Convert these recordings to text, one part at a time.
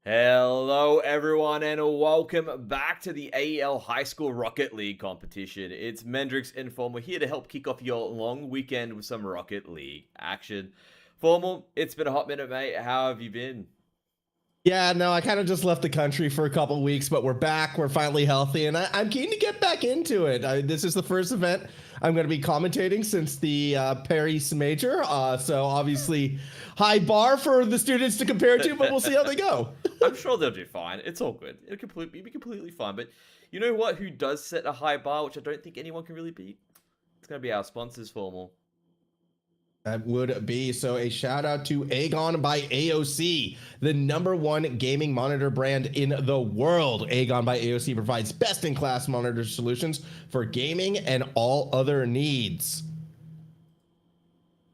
Hello everyone and welcome back to the AEL High School Rocket League competition. It's Mendrix and Formal here to help kick off your long weekend with some Rocket League action. Formal, it's been a hot minute, mate. How have you been? Yeah, no, I kind of just left the country for a couple of weeks, but we're back. We're finally healthy, and I'm keen to get back into it. This is the first event I'm going to be commentating since the Paris Major, so obviously high bar for the students to compare to, but we'll see how they go. I'm sure they'll do fine. It's all good. It'll be completely fine. But you know what? Who does set a high bar, which I don't think anyone can really beat? It's going to be our sponsors, Formal. That would be. So a shout out to AGON by AOC, the #1 gaming monitor brand in the world. AGON by AOC provides best-in-class monitor solutions for gaming and all other needs.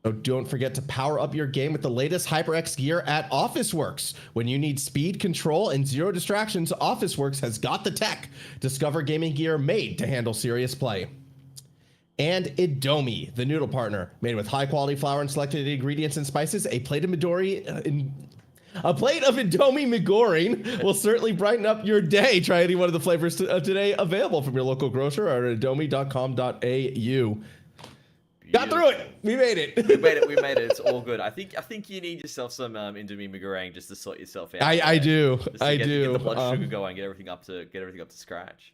So don't forget to power up your game with the latest HyperX gear at Officeworks. When you need speed, control, and zero distractions, Officeworks has got the tech. Discover gaming gear made to handle serious play. And Indomie, the noodle partner, made with high-quality flour and selected ingredients and spices. A plate of Indomie Migorine will certainly brighten up your day. Try any one of the flavors today, available from your local grocer or at indomie.com.au. Got through it. We made it. We made it. We made it. It's all good. I think you need yourself some Indomie Migorine just to sort yourself out. I do. Get the blood sugar going. Get everything up to scratch.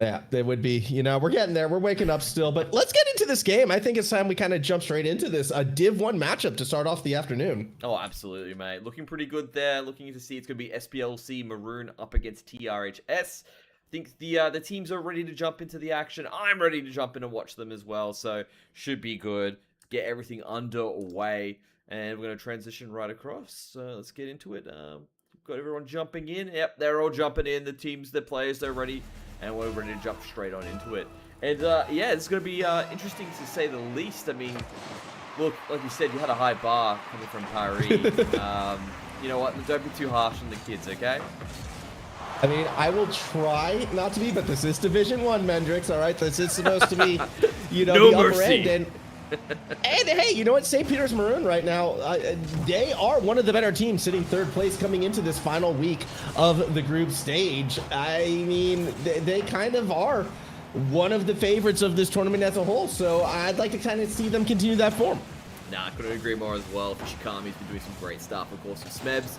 Yeah, they would be. You know, we're getting there. We're waking up still. But let's get into this game. I think it's time we kind of jump straight into this. A Div 1 matchup to start off the afternoon. Oh, absolutely, mate. Looking pretty good there. Looking to see it's going to be SPLC Maroon up against TRHS. I think the teams are ready to jump into the action. I'm ready to jump in and watch them as well. So, should be good. Get everything underway. And we're going to transition right across. So, let's get into it. Got everyone jumping in. Yep, they're all jumping in. The teams, the players, they're ready. And we're ready to jump straight on into it. And yeah, it's going to be interesting to say the least. I mean, look, like you said, you had a high bar coming from Paris. You know what? Don't be too harsh on the kids, okay? I mean, I will try not to be, but this is Division 1, Mendrix, all right? This is supposed to be, you know, no the upper mercy. end. And hey, you know what? St. Peter's Maroon right now, they are one of the better teams, sitting third place coming into this final week of the group stage. I mean, they kind of are one of the favorites of this tournament as a whole, so I'd like to kind of see them continue that form. Nah, I couldn't agree more as well. Fishikami's been doing some great stuff, of course, with Smebs,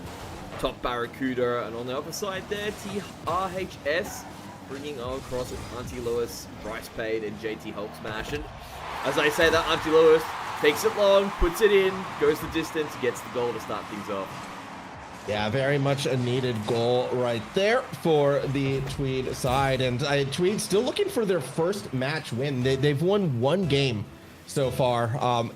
Top Barracuda, and on the other side there, TRHS bringing across with Auntie Lewis, Bryce Pade, and JT Hulk Smash. And as I say that, Auntie Lewis takes it long, puts it in, goes the distance, gets the goal to start things off. Yeah, very much a needed goal right there for the Tweed side. And Tweed still looking for their first match win. They've won one game so far.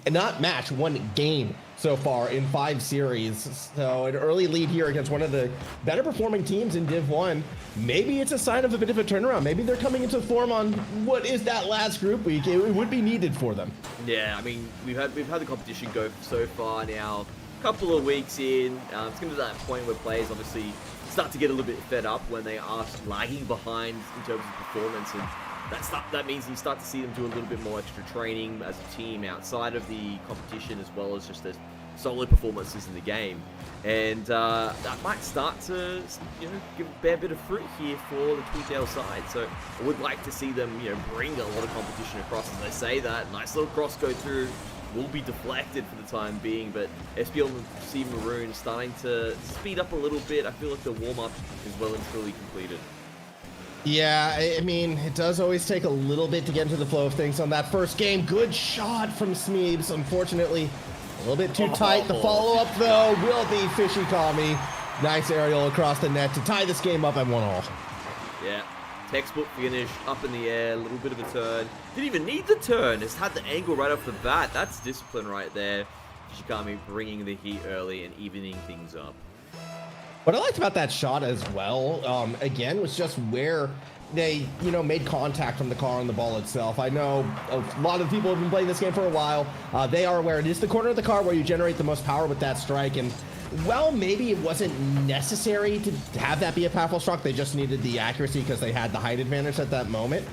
Not match, one game so far in 5 series. So an early lead here against one of the better performing teams in Div 1. Maybe it's a sign of a bit of a turnaround. Maybe they're coming into form on what is that last group week. It would be needed for them. Yeah, I mean, we've had the competition go so far now. A couple of weeks in, it's getting to that point where players obviously start to get a little bit fed up when they are lagging behind in terms of performance, and that means you start to see them do a little bit more extra training as a team outside of the competition, as well as just their solo performances in the game. And that might start to, you know, bear a bit of fruit here for the Tweedale side. So I would like to see them, you know, bring a lot of competition across. As they say that, nice little cross go through, will be deflected for the time being, but SPLC Maroon starting to speed up a little bit. I feel like the warm-up is well and truly completed. Yeah, I mean, it does always take a little bit to get into the flow of things on that first game. Good shot from Smeebs, unfortunately. A little bit too tight. The follow-up, though, will be Fishikami. Nice aerial across the net to tie this game up at 1-1. Yeah, textbook finish, up in the air, a little bit of a turn. Didn't even need the turn. It's had the angle right off the bat. That's discipline right there. Fishikami bringing the heat early and evening things up. What I liked about that shot as well, again, was just where they, you know, made contact from the car on the ball itself. I know a lot of people have been playing this game for a while. They are aware it is the corner of the car where you generate the most power with that strike. And, well, maybe it wasn't necessary to have that be a powerful strike. They just needed the accuracy because they had the height advantage at that moment.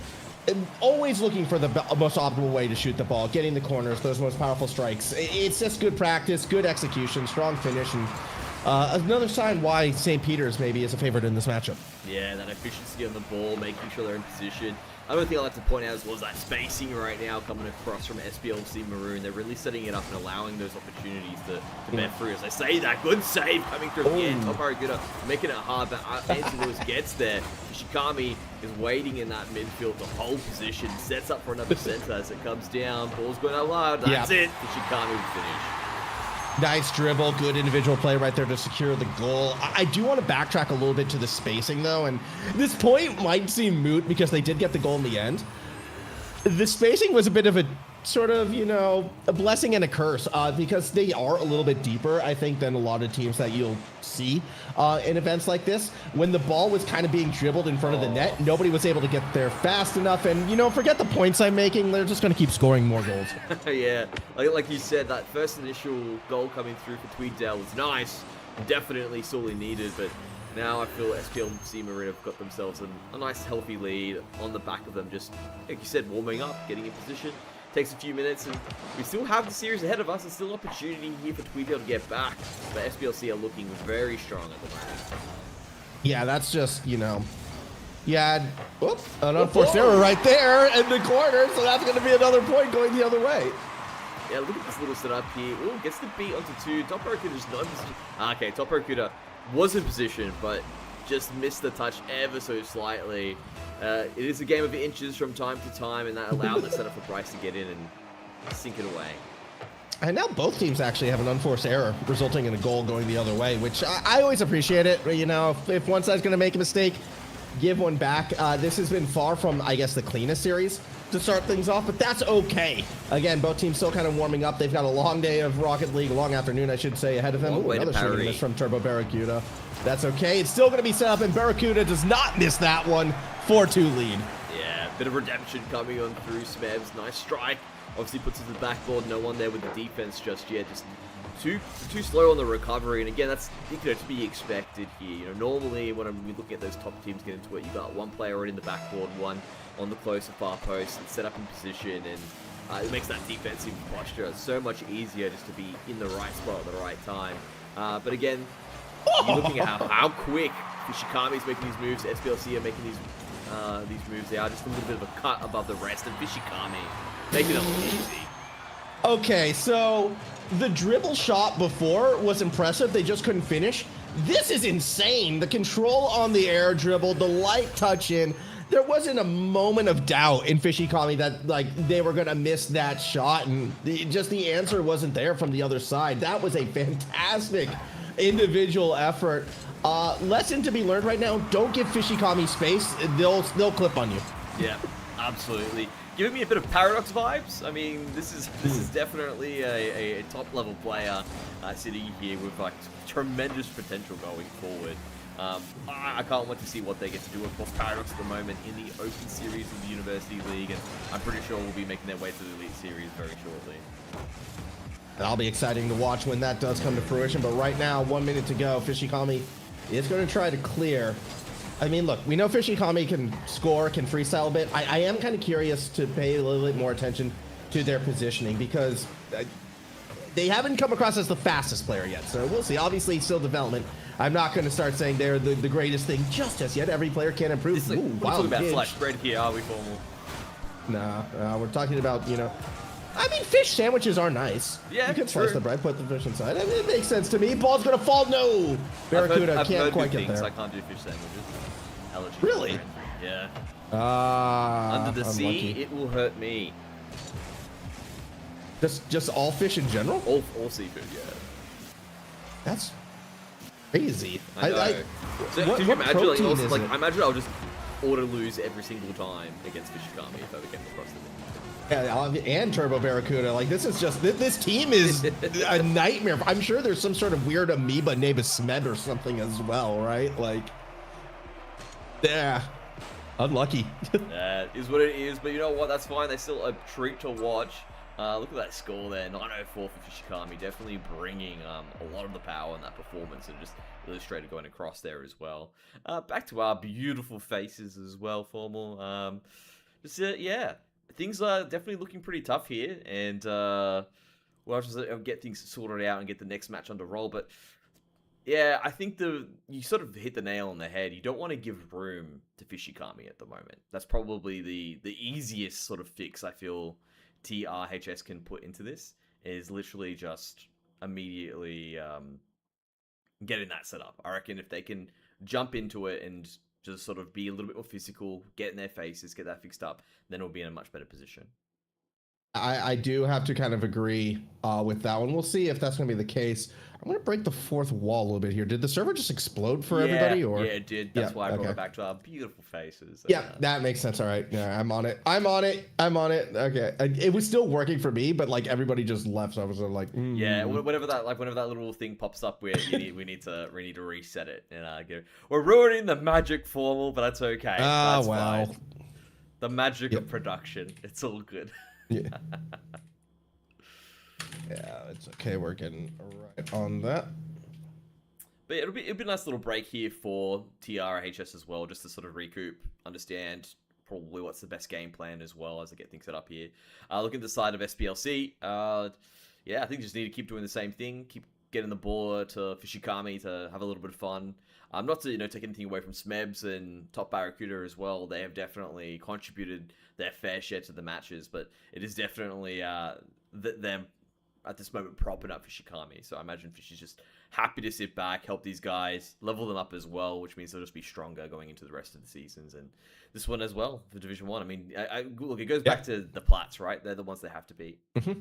And always looking for the most optimal way to shoot the ball, getting the corners, those most powerful strikes. It's just good practice, good execution, strong finish, and Another sign why St. Peter's maybe is a favorite in this matchup. Yeah, that efficiency on the ball, making sure they're in position. Another thing I'd like to point out as well is that spacing right now coming across from SPLC Maroon. They're really setting it up and allowing those opportunities to bet through. As I say that, good save coming through the end. Top Barracuda making it hard, but Nancy Lewis gets there. Ishikami is waiting in that midfield to hold position, sets up for another center as it comes down. Ball's going out loud. That's it. Ishikami will finish. Nice dribble, good individual play right there to secure the goal. I do want to backtrack a little bit to the spacing though, and this point might seem moot because they did get the goal in the end. The spacing was a bit of a sort of, you know, a blessing and a curse because they are a little bit deeper, I think, than a lot of teams that you'll see in events like this. When the ball was kind of being dribbled in front of the net, nobody was able to get there fast enough. And, you know, forget the points I'm making. They're just going to keep scoring more goals. Yeah, like you said, that first initial goal coming through for Tweeddale was nice. Definitely sorely needed, but now I feel SPLC Maroon have got themselves a nice healthy lead on the back of them. Just, like you said, warming up, getting in position. Takes a few minutes, and we still have the series ahead of us. There's still opportunity here for Tweeddale to get back, but SPLC are looking very strong at the moment. Yeah, that's just, you know, an unforced error right there in the corner, so that's going to be another point going the other way. Yeah, look at this little setup here. Ooh, gets the beat onto two. Top Barracuda's not in position. Okay, Top Barracuda was in position, but just missed the touch ever so slightly. It is a game of inches from time to time, and that allowed the setup for Bryce to get in and sink it away. And now both teams actually have an unforced error, resulting in a goal going the other way, which I always appreciate it. You know, if one side's going to make a mistake, give one back. This has been far from, I guess, the cleanest series to start things off, but that's okay. Again, both teams still kind of warming up. They've got a long day of Rocket League, a long afternoon, I should say, ahead of them. Ooh, another shooting miss from Turbo Barracuda. That's okay. It's still going to be set up, and Barracuda does not miss that one. 4-2 lead. Yeah, bit of redemption coming on through Smebs. Nice strike. Obviously puts it to the backboard. No one there with the defense just yet. Just too slow on the recovery. And again, that's, you know, to be expected here. You know, normally when we're looking at those top teams get into it, you got one player in the backboard, one on the closer far post, and set up in position, and it makes that defensive posture so much easier just to be in the right spot at the right time. But again, you're looking at how quick Fishikami's making these moves. SPLC are making these moves. They are just a little bit of a cut above the rest, and Fishikami making it look easy. Okay, so the dribble shot before was impressive. They just couldn't finish. This is insane. The control on the air dribble, the light touch in. There wasn't a moment of doubt in Fishikami that like they were gonna miss that shot, and the answer wasn't there from the other side. That was a fantastic individual effort. Lesson to be learned right now: don't give Fishikami space; they'll clip on you. Yeah, absolutely. Giving me a bit of Paradox vibes. I mean, this is definitely a top level player sitting here with like tremendous potential going forward. I can't wait to see what they get to do. Of course, Paradox at the moment in the Open Series of the University League, and I'm pretty sure we'll be making their way to the Elite Series very shortly. That'll be exciting to watch when that does come to fruition. But right now, 1 minute to go. Fishikami is going to try to clear. I mean, look, we know Fishikami can score, can freestyle a bit. I am kind of curious to pay a little bit more attention to their positioning because they haven't come across as the fastest player yet. So we'll see. Obviously, still development. I'm not going to start saying they're the greatest thing just as yet. Every player can improve. Like, we're talking about flash bread here, are we, Formal? No, we're talking about, you know, I mean, fish sandwiches are nice. Yeah, you can slice the bread, put the fish inside. I mean, it makes sense to me. Ball's gonna fall. No, Barracuda can't quite get there. I can't do fish sandwiches. Allergy. Really? Yeah. Under the sea, it will hurt me. Just all fish in general? All seafood, yeah. That's crazy. I know. So, what could you imagine? Like, also, is like, it? I imagine I'll just auto lose every single time against Fishikami if I ever came across them. Yeah, and Turbo Barracuda. Like, this is just, this team is a nightmare. I'm sure there's some sort of weird amoeba named Smed or something as well, right? Like, yeah, unlucky. That is what it is, but you know what? That's fine. They're still a treat to watch. Look at that score there, 904 for Fishikami. Definitely bringing a lot of the power in that performance, and just illustrated going across there as well. Back to our beautiful faces as well, Formal. Yeah. Things are definitely looking pretty tough here, and we'll have to get things sorted out and get the next match under roll. But Yeah, I think you sort of hit the nail on the head. You don't want to give room to Fishikami at the moment. That's probably the easiest sort of fix I feel TRHS can put into this, is literally just immediately getting that set up. I reckon if they can jump into it and just sort of be a little bit more physical, get in their faces, get that fixed up, then we'll be in a much better position. I do have to kind of agree with that one. We'll see if that's going to be the case. I'm going to break the fourth wall a little bit here. Did the server just explode for everybody? Or yeah, it did. That's why I brought it back to our beautiful faces. Yeah, that makes sense. All right. Yeah, I'm on it. I'm on it. Okay. It was still working for me, but like everybody just left. So I was like, yeah. Whenever that little thing pops up, we need to reset it and we're ruining the magic formal, but that's okay. That's fine. The magic of production. It's all good. Yeah. Yeah, it's okay. We're getting right on that. But it'll be a nice little break here for TRHS as well, just to sort of recoup, understand probably what's the best game plan as well as I get things set up here. Looking at the side of SPLC, yeah, I think just need to keep doing the same thing, keep getting the ball to Fishikami to have a little bit of fun. Not to take anything away from Smebs and Top Barracuda as well. They have definitely contributed their fair share to the matches, but it is definitely them at this moment propping up Fishikami. So I imagine Fish is just happy to sit back, help these guys, level them up as well, which means they'll just be stronger going into the rest of the seasons. And this one as well for Division 1. I mean, look, it goes back to the Plats, right? They're the ones they have to beat. Mm-hmm.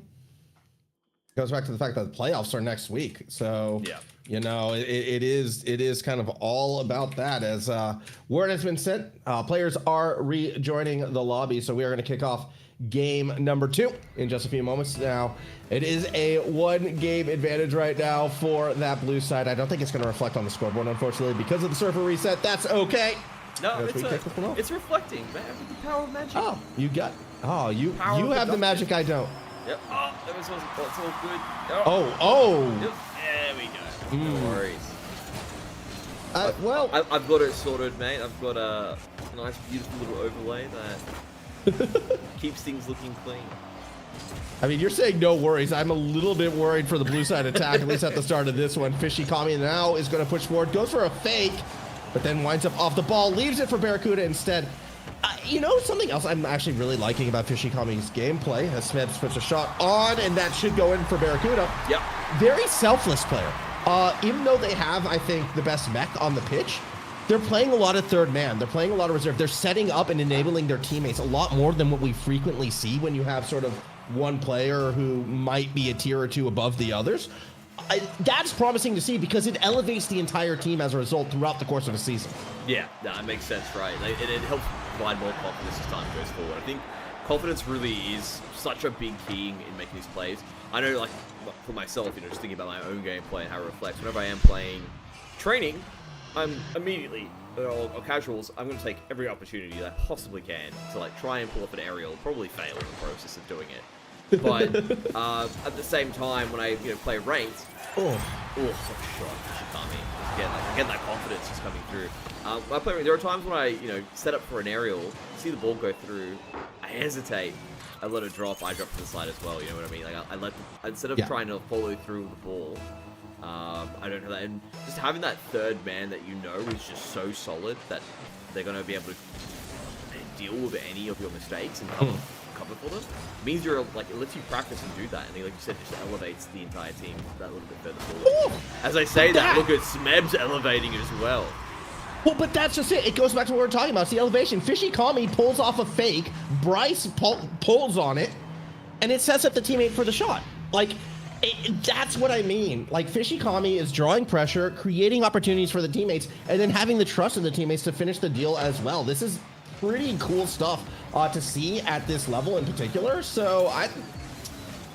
Goes back to the fact that the playoffs are next week. So, it is kind of all about that. As word has been sent, players are rejoining the lobby. So we are going to kick off game number 2 in just a few moments. Now, it is a 1-game advantage right now for that blue side. I don't think it's going to reflect on the scoreboard, unfortunately, because of the server reset. That's okay. No, it's reflecting, man. The power of magic. Oh, you have the magic I don't. Yep. Oh, that was it's all good. Oh. Yep. There we go. No worries. Well, I've got it sorted, mate. I've got a nice, beautiful little overlay that keeps things looking clean. I mean, you're saying no worries. I'm a little bit worried for the blue side attack, at least at the start of this one. Fishikami now is going to push forward, goes for a fake, but then winds up off the ball, leaves it for Barracuda instead. Something else I'm actually really liking about Fishikami's gameplay, as Smebs puts a shot on, and that should go in for Barracuda. Yep. Very selfless player. Even though they have, I think, the best mech on the pitch, they're playing a lot of third man. They're playing a lot of reserve. They're setting up and enabling their teammates a lot more than what we frequently see when you have sort of one player who might be a tier or two above the others. That's promising to see because it elevates the entire team as a result throughout the course of a season. Yeah, that makes sense, right? It helps provide more confidence as time goes forward. I think confidence really is such a big key in making these plays. I know, like, for myself, just thinking about my own gameplay and how it reflects, whenever I am playing training, I'm immediately, or casuals, I'm going to take every opportunity that I possibly can to, like, try and pull up an aerial, probably fail in the process of doing it. But at the same time, when I play ranked, such a shot, Fishikami. Again, that confidence is coming through. I play. There are times when I set up for an aerial, see the ball go through, I hesitate, I let it drop, I drop to the side as well. You know what I mean? Like instead of trying to follow through the ball, I don't have that. And just having that third man that is just so solid that they're going to be able to deal with any of your mistakes and cover for them, means you're like, it lets you practice and do that, and like you said, just elevates the entire team that little bit further forward. As I say that, look at Smebs elevating as well. Well, but that's just it. It goes back to what we were talking about. It's the elevation. Fishikami pulls off a fake, Bryce pulls on it, and it sets up the teammate for the shot. Like, that's what I mean. Like, Fishikami is drawing pressure, creating opportunities for the teammates, and then having the trust of the teammates to finish the deal as well. This is pretty cool stuff to see at this level in particular. So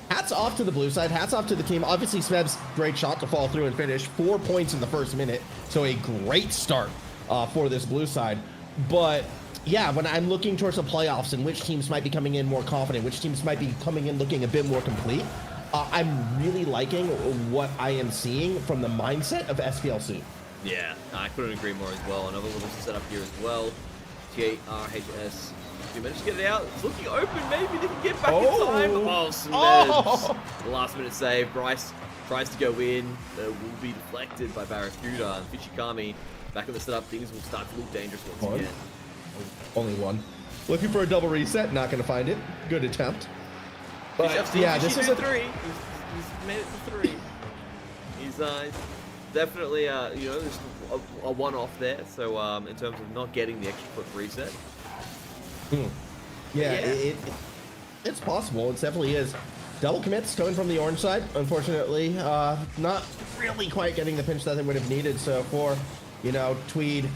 hats off to the blue side, hats off to the team. Obviously, Smeb's great shot to follow through and finish. 4 points in the first minute, so a great start for this blue side. But yeah, when I'm looking towards the playoffs and which teams might be coming in more confident, which teams might be coming in looking a bit more complete, I'm really liking what I am seeing from the mindset of SPLC. Yeah, I couldn't agree more as well. Another little setup here as well. TRHS. You managed to get it out. It's looking open. Maybe they can get back in time. Oh, Smebs. Last minute save. Bryce Tries to go in, will be deflected by Barracuda, and Fishikami back at the setup. Things will start to look dangerous once again. Only one. Looking for a double reset, not gonna find it. Good attempt. But yeah, this is a 3. He's made it to 3. He's definitely you know, there's a one-off there. So in terms of not getting the extra quick reset. Yeah, it's possible. It definitely is. Double commits coming from the orange side. Unfortunately, not really quite getting the pinch that they would have needed. So for, you know, Tweed,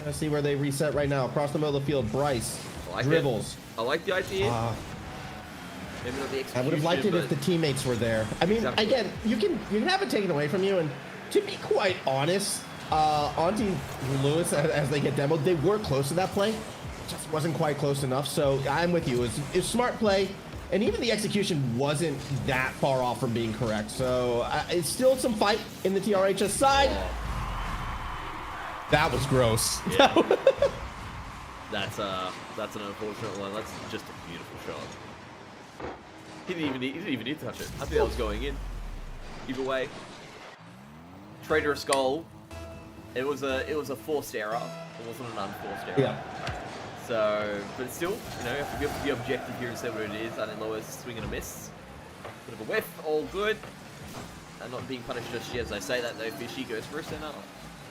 let's see where they reset right now. Across the middle of the field, Bryce dribbles. I like the idea. Maybe not the execution, I would have liked it if the teammates were there. I mean, again, you can have it taken away from you. And to be quite honest, Auntie Lewis, as they get demoed, they were close to that play. Just wasn't quite close enough. So I'm with you. It's smart play. And even the execution wasn't that far off from being correct. So it's still some fight in the TRHS side. That was gross. Yeah. That's an unfortunate one. That's just a beautiful shot. He didn't even need to touch it. I think that was going in. Either way. Traitor Skull. It was a forced error. It wasn't an unforced error. Yeah. So, but still, you know, you have to be objective here and say what it is. I think Lewis swing and a miss. Bit of a whiff, all good. And not being punished just yet. As I say that though, Fishy goes for a center.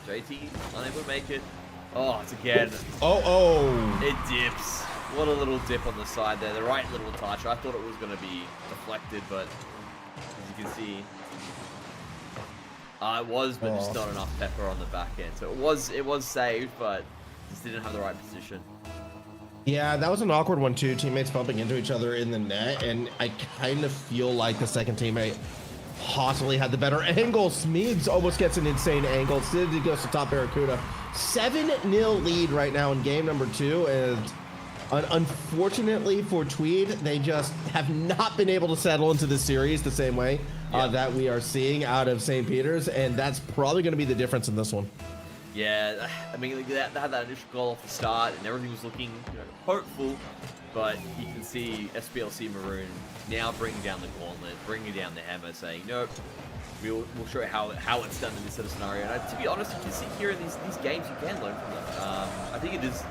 JT unable to make it. Oh, it's again. Oh. It dips. What a little dip on the side there. The right little touch. I thought it was going to be deflected, but as you can see, it was, but just not enough pepper on the back end. So it was saved, but just didn't have the right position. Yeah, that was an awkward one too. Teammates bumping into each other in the net, and I kind of feel like the second teammate possibly had the better angle. Smeegs almost gets an insane angle. Sidney goes to top Barracuda. 7-0 lead right now in game number 2, and unfortunately for Tweed, they just have not been able to settle into the series the same way that we are seeing out of St. Peter's, and that's probably going to be the difference in this one. Yeah, I mean, they had that initial goal off the start, and everything was looking, you know, hopeful. But you can see SPLC Maroon now bringing down the gauntlet, bringing down the hammer, saying, nope, we'll show you how it's done in this sort of scenario. And to be honest, you can see here in these games, you can learn from them. I think it is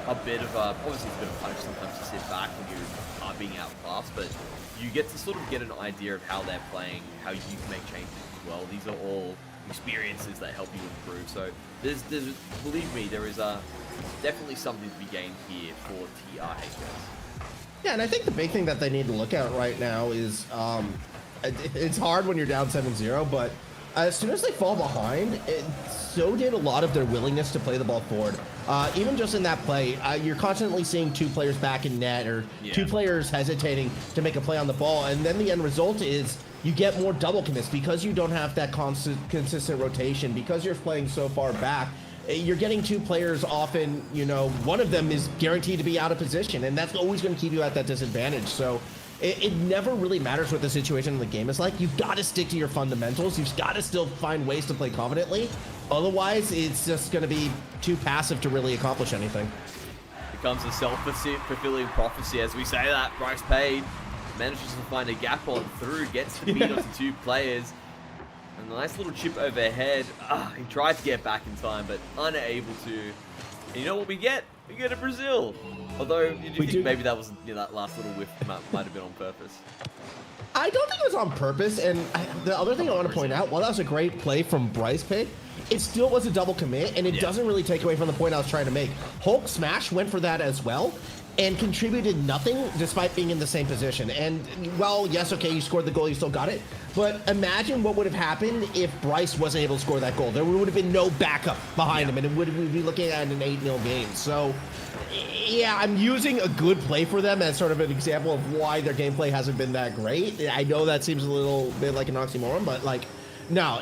a bit of obviously it's a bit of a punch sometimes to sit back when you are being outclassed, but you get to sort of get an idea of how they're playing, how you can make changes as well. These are all experiences that help you improve. So there's believe me, there is definitely something to be gained here for TRHS. Yeah, and I think the big thing that they need to look at right now is it's hard when you're down 7-0, but as soon as they fall behind, so did a lot of their willingness to play the ball forward. Even just in that play, you're constantly seeing 2 players back in net, or 2 players hesitating to make a play on the ball, and then the end result is you get more double commits because you don't have that consistent rotation, because you're playing so far back. You're getting 2 players often, you know, one of them is guaranteed to be out of position, and that's always going to keep you at that disadvantage. So it never really matters what the situation in the game is like. You've got to stick to your fundamentals. You've got to still find ways to play confidently. Otherwise, it's just going to be too passive to really accomplish anything. Becomes a self-fulfilling prophecy, as we say that. Bryce Payne manages to find a gap on through, gets the beat onto 2 players. And a nice little chip overhead. He tried to get back in time, but unable to. And you know what we get? We get a Brazil. Although, you think maybe that was, you know, that last little whiff might have been on purpose. I don't think it was on purpose. And the other thing I want to point out, while that was a great play from Bryce Payne, it still was a double commit, and it doesn't really take away from the point I was trying to make. Hulk Smash went for that as well, and contributed nothing despite being in the same position. And, well, yes, okay, you scored the goal, you still got it. But imagine what would have happened if Bryce wasn't able to score that goal. There would have been no backup behind him, and we'd be looking at an 8-0 game. So, yeah, I'm using a good play for them as sort of an example of why their gameplay hasn't been that great. I know that seems a little bit like an oxymoron, but, like, no,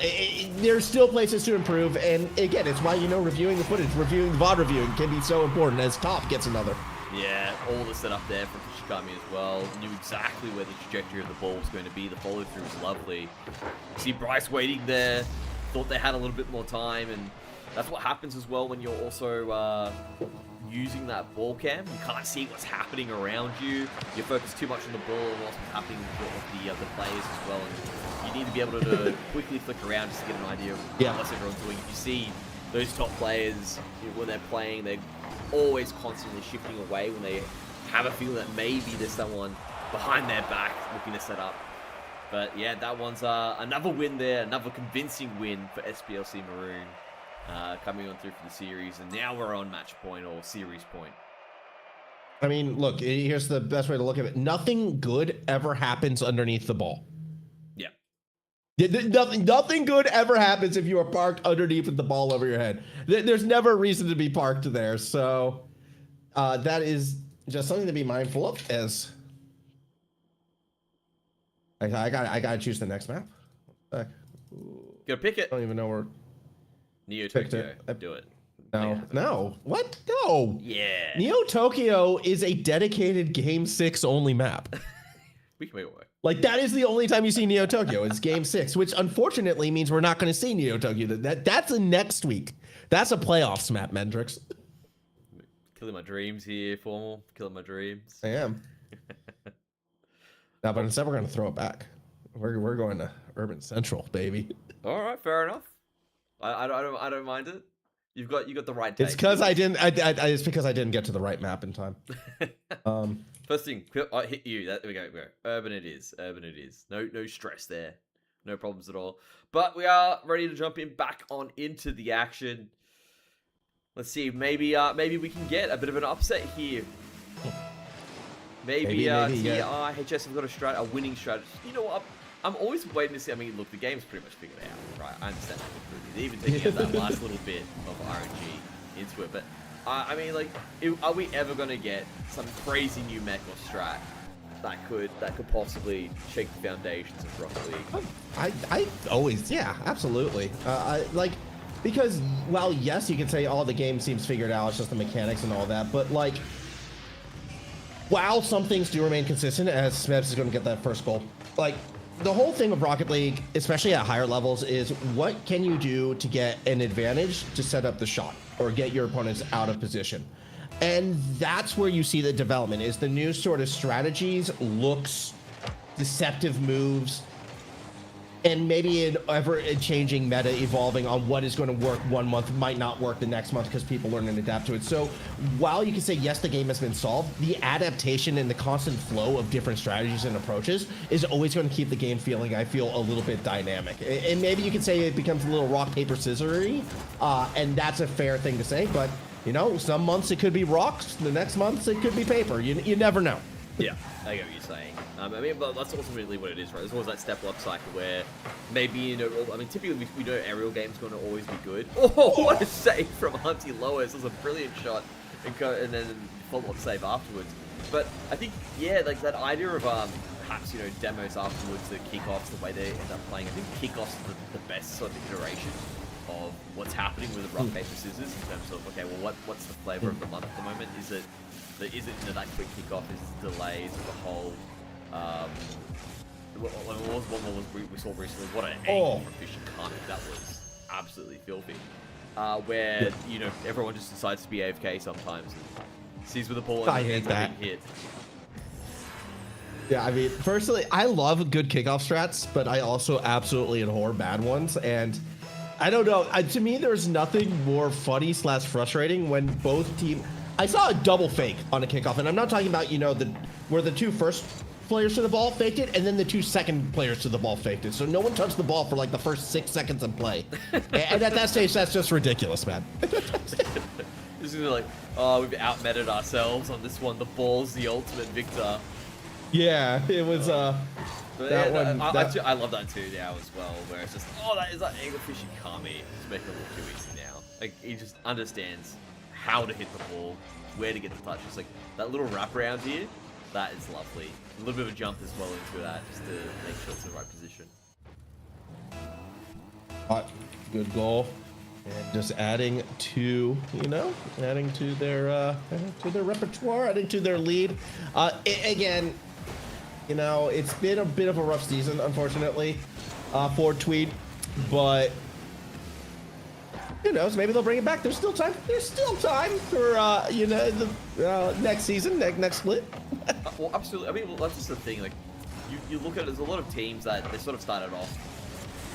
there's still places to improve. And, again, it's why, you know, reviewing the footage, reviewing the VOD reviewing can be so important as Top gets another. Yeah, all the setup there from Fishikami as well. Knew exactly where the trajectory of the ball was going to be. The follow-through was lovely. See Bryce waiting there. Thought they had a little bit more time, and that's what happens as well when you're also using that ball cam. You can't see what's happening around you. You focus too much on the ball and what's happening with the other players as well. And you need to be able to quickly flick around just to get an idea of what everyone's doing. If you see those top players, when they're playing, they're always constantly shifting away when they have a feeling that maybe there's someone behind their back looking to set up. But yeah, that one's another win there, another convincing win for SPLC Maroon, coming on through for the series. And now we're on match point or series point. I mean, look, here's the best way to look at it. Nothing good ever happens underneath the ball. Yeah. Nothing good ever happens if you are parked underneath the ball over your head. There's never a reason to be parked there. So that is just something to be mindful of. As I gotta choose the next map. Go pick it. I don't even know where. Neo Tokyo. Do it. No. What? No. Yeah. Neo Tokyo is a dedicated Game 6 only map. We can make it work. Like, that is the only time you see Neo Tokyo. It's Game 6, which unfortunately means we're not going to see Neo Tokyo. That's a next week. That's a playoffs map, Mendrix. Killing my dreams here, Formal. Killing my dreams. I am. No, but instead we're going to throw it back. We're going to Urban Central, baby. All right, fair enough. I don't mind it. You got the right take. It's because I didn't. It's because I didn't get to the right map in time. First thing, I hit you. There we go. Urban it is. Urban it is. No stress there. No problems at all. But we are ready to jump back on into the action. Let's see. Maybe we can get a bit of an upset here. Maybe TIHS have got a winning strategy. You know what? I'm always waiting to see. I mean, look, the game's pretty much figured out, right? I understand that completely. They're even taking out that last little bit of RNG into it. But, I mean, like, are we ever going to get some crazy new mech or strat that could possibly shake the foundations of Rocket League? I always, yeah, absolutely. Because, well, yes, you can say, oh, the game seems figured out. It's just the mechanics and all that. But, like, while some things do remain consistent, as Smebs is going to get that first goal, like, the whole thing of Rocket League, especially at higher levels, is what can you do to get an advantage to set up the shot or get your opponents out of position? And that's where you see the development, is the new sort of strategies, looks, deceptive moves, and maybe an ever-changing meta evolving on what is going to work one month might not work the next month because people learn and adapt to it. So while you can say, yes, the game has been solved, the adaptation and the constant flow of different strategies and approaches is always going to keep the game feeling, I feel, a little bit dynamic. And maybe you can say it becomes a little rock, paper, scissory, and that's a fair thing to say. But, you know, some months it could be rocks, the next months it could be paper. You never know. Yeah, I get what you're saying. I mean, but that's ultimately what it is, right? There's always that step-up cycle where maybe, you know, I mean, typically we know aerial games going to always be good. Oh, what a save from Hunty Lois. It was a brilliant shot and then follow-up save afterwards. But I think, yeah, like that idea of perhaps, you know, demos afterwards, the kickoffs, the way they end up playing. I think kickoffs are the best sort of iteration of what's happening with the rock, paper, scissors in terms of, okay, well, what's the flavor of the month at the moment? Is it you know, that quick kickoff? Is it delays of the whole? What was one we saw recently? What an angle from Fish and Carnage. That was absolutely filthy. Where you know, everyone just decides to be AFK sometimes and sees with the ball and ends up getting hit. Yeah, I mean, personally, I love good kickoff strats, but I also absolutely abhor bad ones. And I don't know. To me, there's nothing more funny / frustrating when both teams. I saw a double fake on a kickoff, and I'm not talking about, you know, where the two first players to the ball faked it, and then the 2 second players to the ball faked it. So no one touched the ball for like the first 6 seconds of play. And at that stage, that's just ridiculous, man. This is like, oh, we've outmetted ourselves on this one. The ball's the ultimate victor. Yeah, it was I love that too now as well, where it's just, oh, that is that Anglefish Kami just making it look too easy now. Like, he just understands how to hit the ball, where to get the touch. It's like that little wraparound here, that is lovely. A little bit of a jump as well into that, just to make sure it's in the right position. Good goal. And just adding to, you know, adding to their repertoire, adding to their lead. Again, you know, it's been a bit of a rough season, unfortunately, for Tweed, but who knows? Maybe they'll bring it back. There's still time. There's still time for you know, the next season, next split. Well, absolutely. I mean, well, that's just the thing. Like, you look at it, there's a lot of teams that they sort of started off,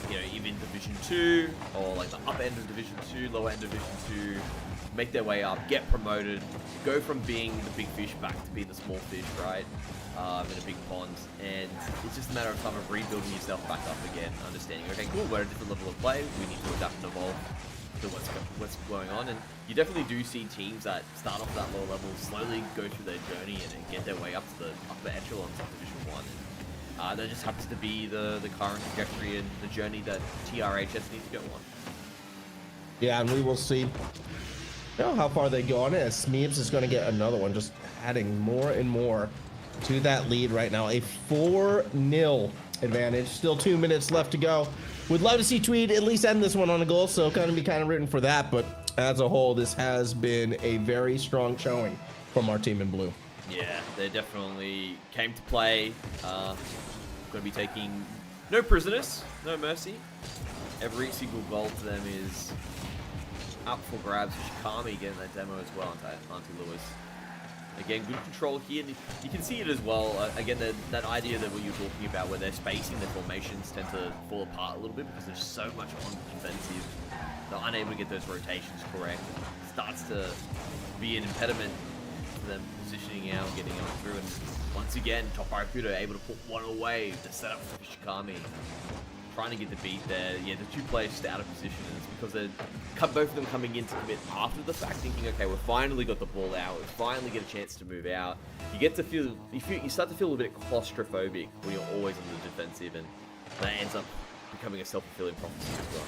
you know, even Division 2 or like the up end of Division 2, lower end of Division 2, make their way up, get promoted, go from being the big fish back to being the small fish, right? In a big pond, and it's just a matter of time of rebuilding yourself back up again, understanding, okay, cool, we're at a different level of play, we need to adapt and evolve to what's going on, and you definitely do see teams that start off that lower level, slowly go through their journey and get their way up to the upper echelons of Division 1. And that just happens to be the current trajectory and the journey that TRHS needs to go on. Yeah, and we will see how far they go on it, as Smeebs is going to get another one, just adding more and more to that lead right now. A 4-0 advantage. Still 2 minutes left to go. Would love to see Tweed at least end this one on a goal, so kind of rooting for that. But as a whole, this has been a very strong showing from our team in blue. Yeah, they definitely came to play. Going to be taking no prisoners, no mercy. Every single goal to them is up for grabs. Shikami getting that demo as well, Auntie Lewis. Again, good control here. You can see it as well. Again, that idea that what you're talking about, where they're spacing, their formations tend to fall apart a little bit because there's so much on defensive. They're unable to get those rotations correct. It starts to be an impediment to them positioning out, getting on through. And once again, Top Barracuda able to put one away to set up for Shikami. Trying to get the beat there. Yeah, the two players just out of position, and it's because they're both of them coming in to commit after the fact, thinking, okay, we've finally got the ball out, we finally get a chance to move out. You get to feel, you start to feel a bit claustrophobic when you're always on the defensive, and that ends up becoming a self-fulfilling prophecy as well.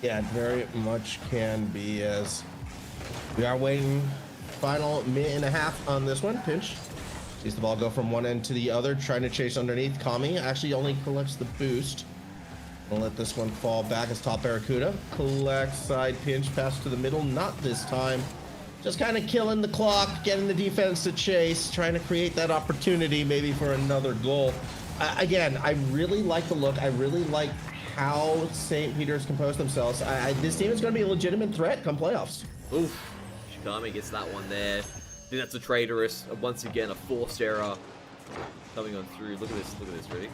Yeah, it very much can be, as we are waiting final minute and a half on this one. Pinch sees the ball go from one end to the other, trying to chase underneath. Kami actually only collects the boost. We'll let this one fall back as Top Barracuda collects side pinch, pass to the middle. Not this time. Just kind of killing the clock, getting the defense to chase, trying to create that opportunity maybe for another goal. Again, I really like the look. I really like how St. Peter's composed themselves. This team is going to be a legitimate threat come playoffs. Oof. Shikami gets that one there. I think that's a traitorous, once again, a forced error coming on through. Look at this, ready?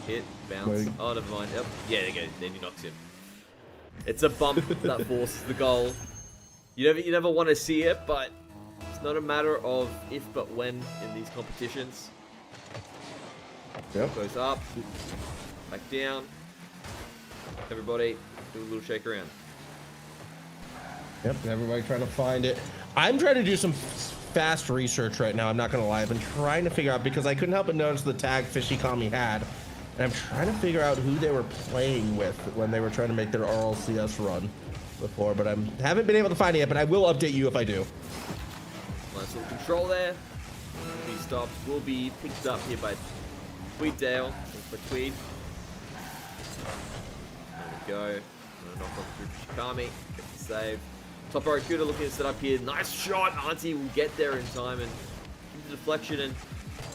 Hit, bounce. Wait. Oh, never mind. Yep. Yeah, there you go. Then he knocks him. It's a bump that forces the goal. You never want to see it, but it's not a matter of if but when in these competitions. Yep. Goes up, back down. Everybody do a little shake around. Yep, everybody trying to find it. I'm trying to do some fast research right now. I'm not gonna lie. I've been trying to figure out, because I couldn't help but notice the tag Fishikami had, and I'm trying to figure out who they were playing with when they were trying to make their RLCS run before, but I haven't been able to find it yet, but I will update you if I do. Nice little control there. These stops will be picked up here by Tweeddale. For Tweed. There we go. Knock off through Shikami. Gets the save. Top Barracuda looking to set up here. Nice shot. Auntie will get there in time and give the deflection. And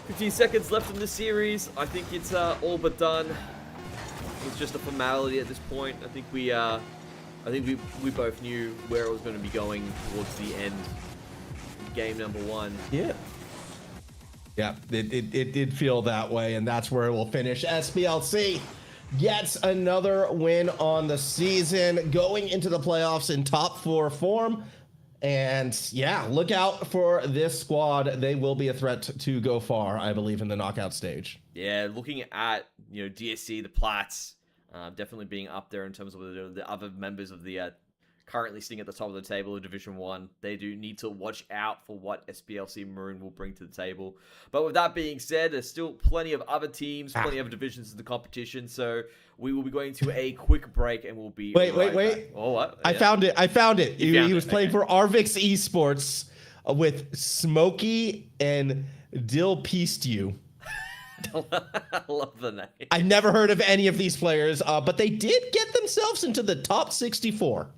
15 seconds left in the series. I think it's all but done. It's just a formality at this point. I think we both knew where it was going to be going towards the end. Game number 1. Yeah. Yeah, it did feel that way, and that's where it will finish. SPLC gets another win on the season, going into the playoffs in top 4 form. And yeah, look out for this squad. They will be a threat to go far, I believe, in the knockout stage. Yeah, looking at, DSC, the Plats, definitely being up there in terms of the other members of the currently sitting at the top of the table of Division 1. They do need to watch out for what SPLC Maroon will bring to the table. But with that being said, there's still plenty of other teams, plenty of divisions in the competition. So we will be going to a quick break, and we'll be Wait. back. Oh, what? I found it. He was playing for Arvix Esports with Smokey and Dil Peastew. I love the name. I've never heard of any of these players, but they did get themselves into the top 64.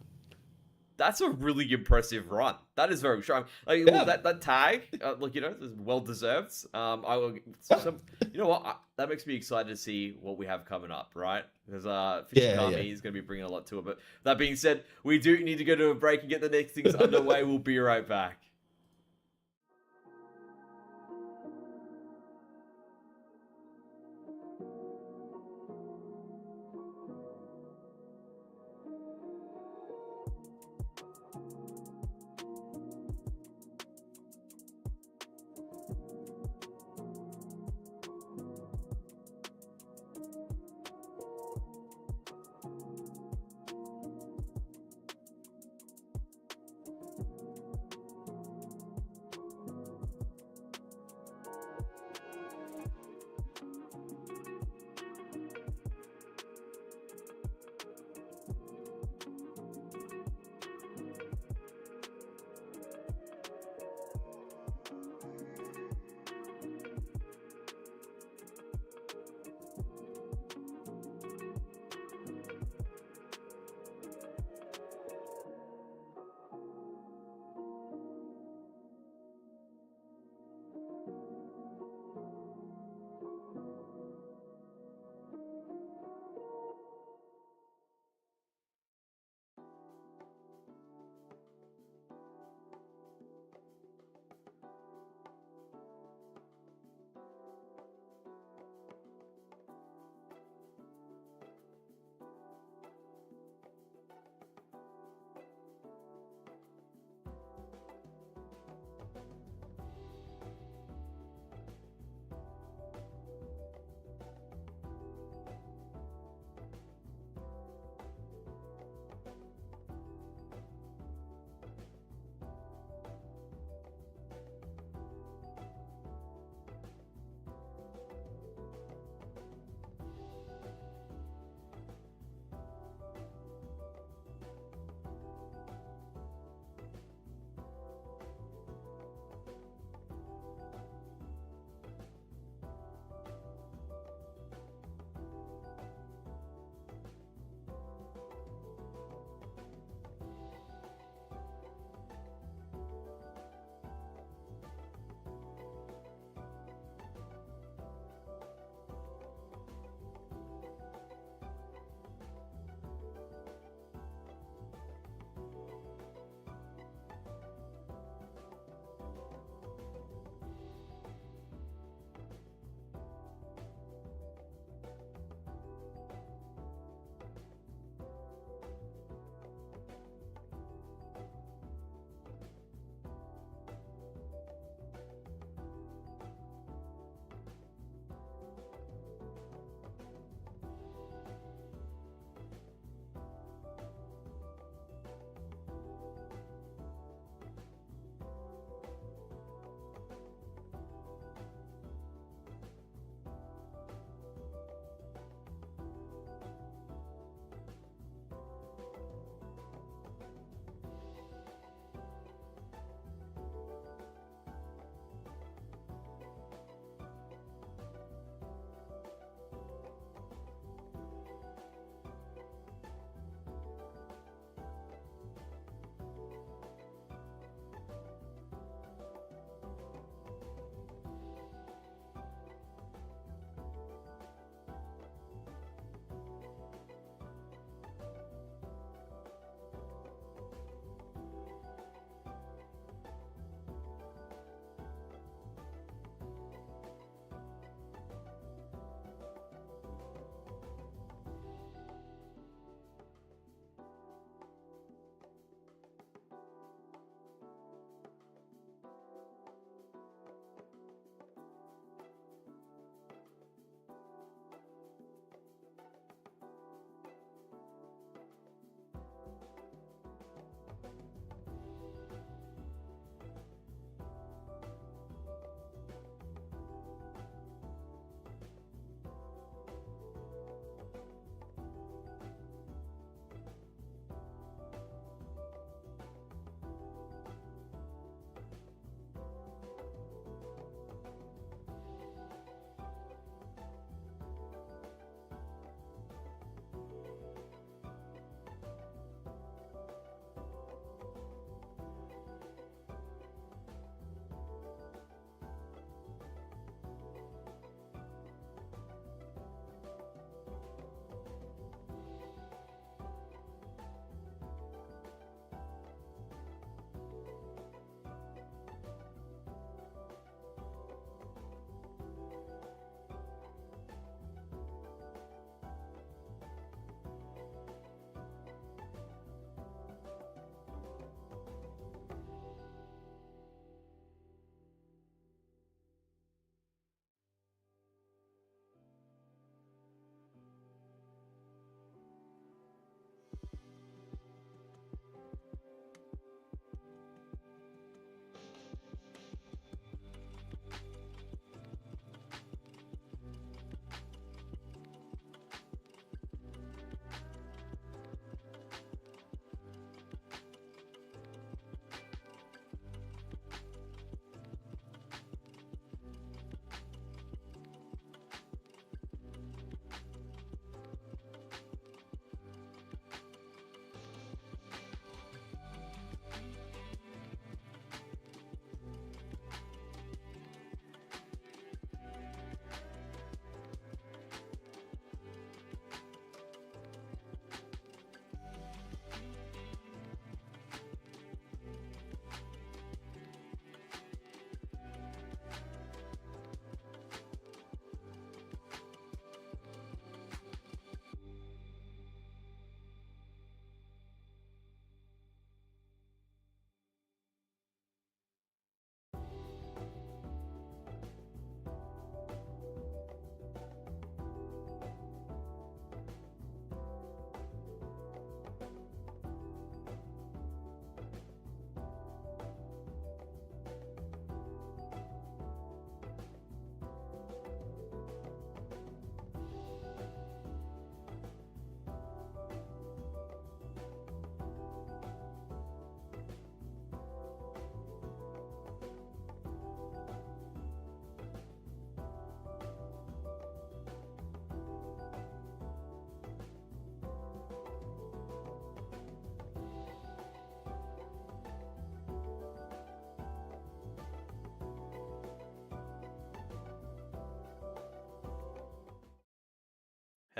That's a really impressive run. That is very strong. Like, yeah. that tag, is well deserved. I will. You know what? That makes me excited to see what we have coming up, right? Because Fishikami is going to be bringing a lot to it. But that being said, we do need to go to a break and get the next things underway. We'll be right back.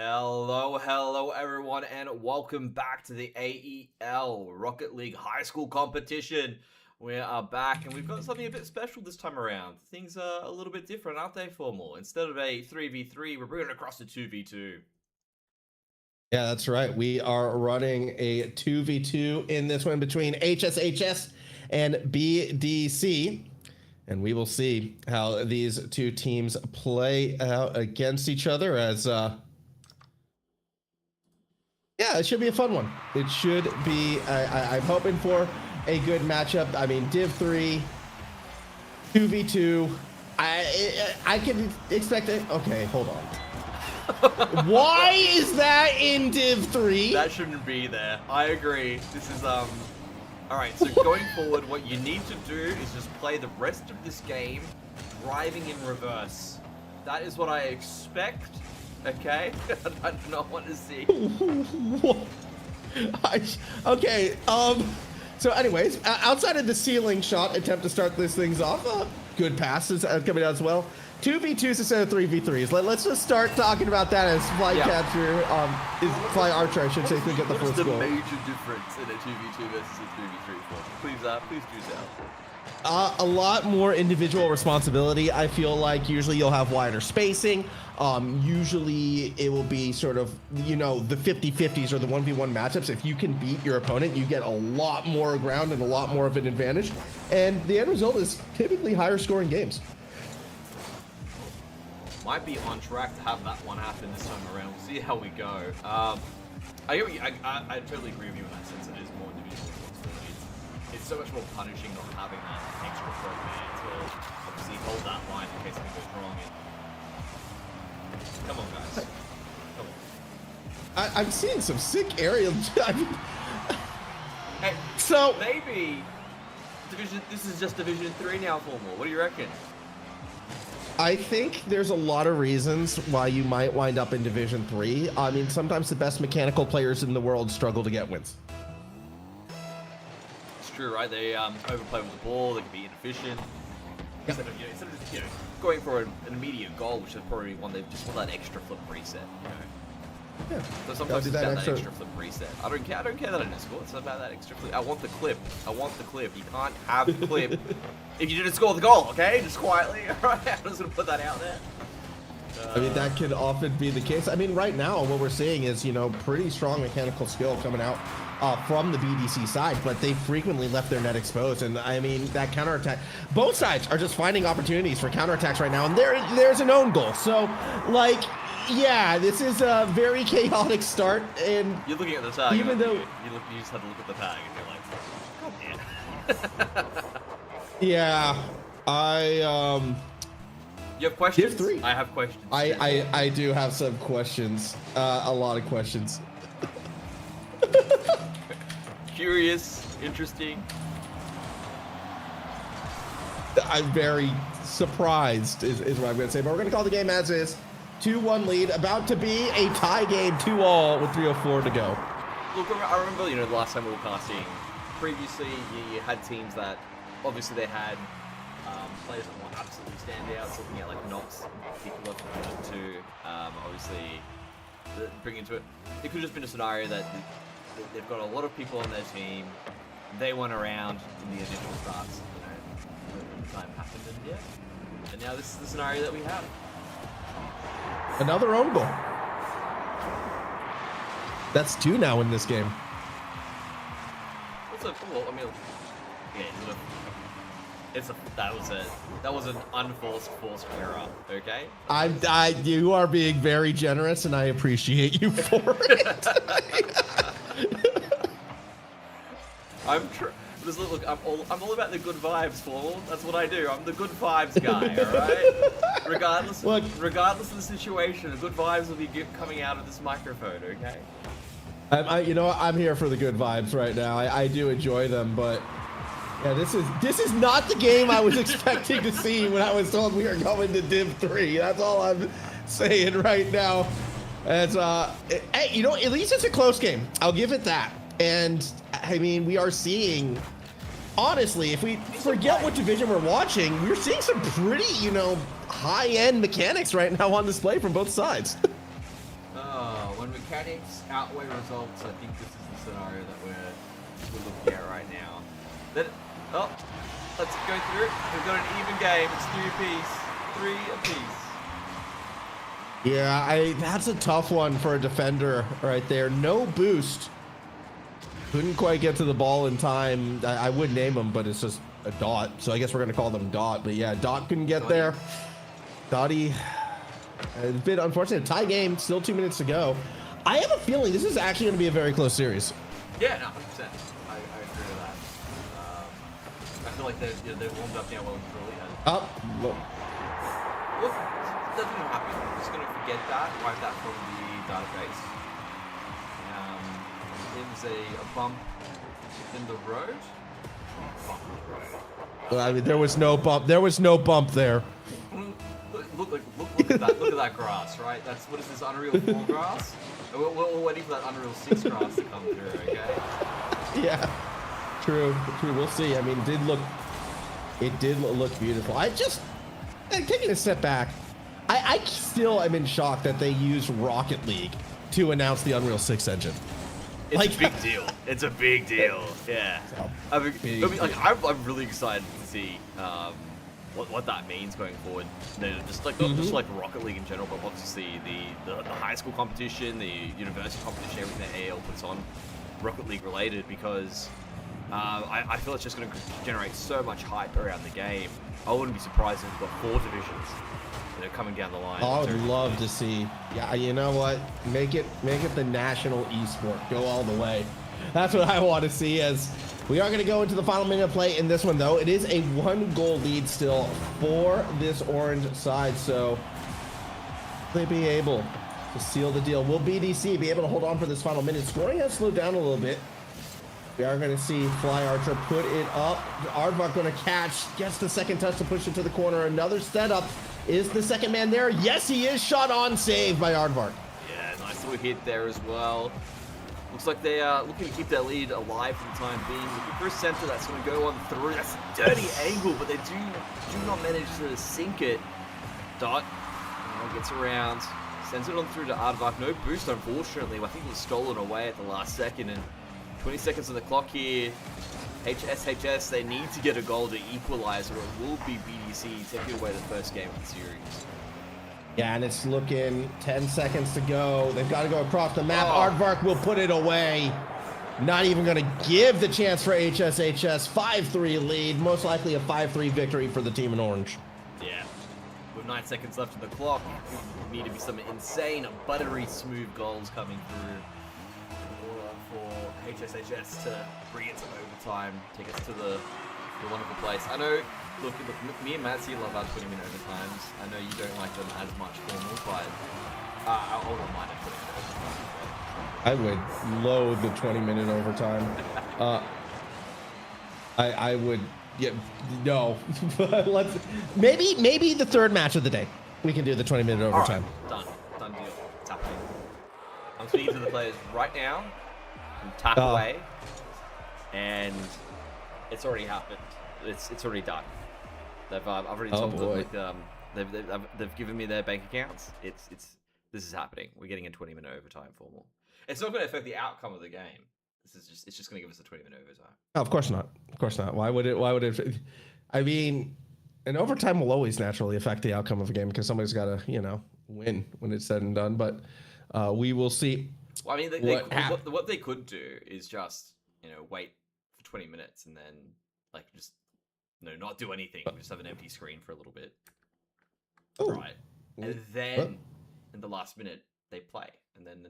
Hello everyone, and welcome back to the AEL Rocket League High School Competition. We are back, and we've got something a bit special this time around. Things are a little bit different, aren't they, Formal? Instead of a 3v3, we're bringing it across to 2v2. Yeah, that's right. We are running a 2v2 in this one between HSHS and BDC. And we will see how these two teams play out against each other as... Yeah, it should be a fun one. It should be, I'm hoping for a good matchup. I mean, Div 3, 2v2. I can expect it. Okay, hold on. Why is that in Div 3? That shouldn't be there. I agree. This is, all right, so going forward, what you need to do is just play the rest of this game driving in reverse. That is what I expect. Okay, I do not want to see. Okay, so anyways, outside of the ceiling shot attempt to start this things off, good passes coming out as well. 2v2s instead of 3v3s. Let's just start talking about that as fly catcher, fly archer, I should say, to get the first goal. What's the major difference in a 2v2 versus a 3v3 form? Please do so. A lot more individual responsibility. I feel like usually you'll have wider spacing. Usually it will be sort of, you know, the 50-50s or the 1v1 matchups. If you can beat your opponent, you get a lot more ground and a lot more of an advantage. And the end result is typically higher scoring games. Might be on track to have that one happen this time around. We'll see how we go. I totally agree with you in that sense. It is more individual responsibility. It's so much more punishing not having that extra throw man to obviously hold that line in case something goes wrong. Come on, guys. Come on. I'm seeing some sick aerial. Hey, so maybe this is just Division 3 now, Formal. What do you reckon? I think there's a lot of reasons why you might wind up in Division 3. I mean, sometimes the best mechanical players in the world struggle to get wins. It's true, right? They overplay with the ball. They can be inefficient. Instead of just going for an immediate goal, which is probably one they just want that extra flip reset. You know. Yeah. So sometimes it's about that extra flip reset. I don't care that in a score. It's about that extra flip. I want the clip. You can't have the clip if you didn't score the goal. Okay, just quietly. All right, I'm just gonna put that out there. I mean, that could often be the case. I mean, right now, what we're seeing is, you know, pretty strong mechanical skill coming out from the BDC side, but they frequently left their net exposed. And I mean, that counterattack, both sides are just finding opportunities for counterattacks right now. And there's an own goal. So, like, yeah, this is a very chaotic start. And you're looking at the tag, even though you just have to look at the tag and you're like, God damn. Yeah, You have questions? Div 3. I have questions. I do have some questions. A lot of questions. Curious, interesting. I'm very surprised is what I'm going to say. But we're going to call the game as is. 2-1 lead. About to be a tie game, 2-all with 3:04 to go. Look, I remember, you know, the last time we were casting, previously you had teams that, obviously they had players that want absolutely standouts, looking at like Knox in particular to obviously bring into it. It could have just been a scenario that they've got a lot of people on their team, they went around in the initial starts, you know, when the time happened, and now this is the scenario that we have. Another own goal. That's 2 now in this game. It's a cool. I mean, yeah, that was an unforced error. Okay. You are being very generous, and I appreciate you for it. Look, I'm all about the good vibes, Paul. That's what I do. I'm the good vibes guy. All right. Regardless of the situation, the good vibes will be coming out of this microphone. Okay. You know, I'm here for the good vibes right now. I do enjoy them, but yeah, this is not the game I was expecting to see when I was told we are going to Div 3. That's all I'm saying right now. It's hey, you know, at least it's a close game. I'll give it that. And I mean, we are seeing, honestly, if we forget what division we're watching, we're seeing some pretty, you know, high-end mechanics right now on display from both sides. mechanics outweigh results, I think this is the scenario that we're looking at right now. Oh, let's go through it. We've got an even game. It's three apiece. Yeah, that's a tough one for a defender right there. No boost. Couldn't quite get to the ball in time. I would name him, but it's just a Dot. So I guess we're going to call them Dot. But yeah, Dot couldn't get there. Dottie, a bit unfortunate. Tie game, still 2 minutes to go. I have a feeling this is actually going to be a very close series. Yeah, no, 100%. I agree with that. I feel like they've warmed up now well and truly. Look, nothing will happen. I'm just going to forget that, wipe that from the database. It was a bump in the road. Well, I mean, there was no bump. There was no bump there. Look at that. Look at that grass, right? That's what is this, Unreal 4 grass? We're waiting for that Unreal 6 grass to come through, okay? Yeah, true. We'll see. I mean, it did look beautiful. Taking a step back, I still am in shock that they use Rocket League to announce the Unreal 6 engine. It's a big deal. It's a big deal. Yeah. I'm really excited to see what that means going forward. Just like not just like Rocket League in general, but obviously the high school competition, the university competition, everything that AEL puts on Rocket League related, because I feel it's just going to generate so much hype around the game. I wouldn't be surprised if we've got 4 divisions, coming down the line. I would love to see. Yeah, you know what? Make it the national esport. Go all the way. That's what I want to see. As we are going to go into the final minute of play in this one, though. It is a 1-goal lead still for this orange side, so they be able to seal the deal. Will BDC be able to hold on for this final minute? Scoring has slowed down a little bit. We are going to see Fly Archer put it up. Aardvark going to catch, gets the second touch to push it to the corner. Another setup. Is the second man there? Yes, he is. Shot on, saved by Aardvark. Yeah, nice little hit there as well. Looks like they are looking to keep their lead alive for the time being. Looking for a center that's going to go on through. That's a dirty angle, but they do not manage to sink it. Dot gets around, sends it on through to Aardvark. No boost, unfortunately. I think it was stolen away at the last second, and 20 seconds on the clock here. HSHS, they need to get a goal to equalize, or it will be BDC taking away the first game of the series. Yeah, and it's looking 10 seconds to go. They've got to go across the map. Aardvark will put it away. Not even going to give the chance for HSHS. 5-3 lead, most likely a 5-3 victory for the team in orange. Yeah, with 9 seconds left on the clock, we need to be some insane, buttery smooth goals coming through for HSHS to bring it to overtime, take us to the wonderful place. I know, look, me and Matsy love our 20-minute overtimes. I know you don't like them as much formal, but I wouldn't mind it putting it overtime. I would loathe the 20-minute overtime. I would, yeah, no. Let's maybe the third match of the day we can do the 20-minute overtime. Right, done deal. It's happening. I'm speaking to the players right now. Tap away, and it's already happened. It's already done. I've already told them, they've given me their bank accounts. This is happening. We're getting a 20-minute overtime formal. It's not going to affect the outcome of the game. It's just going to give us a 20-minute overtime. Oh, of course not. Of course not. Why would it? I mean, an overtime will always naturally affect the outcome of a game because somebody's got to, win when it's said and done. But we will see. Well, I mean, what they could do is just, wait for 20 minutes and then, just, not do anything. Just have an empty screen for a little bit. Ooh. Right. And then, in the last minute, they play. And then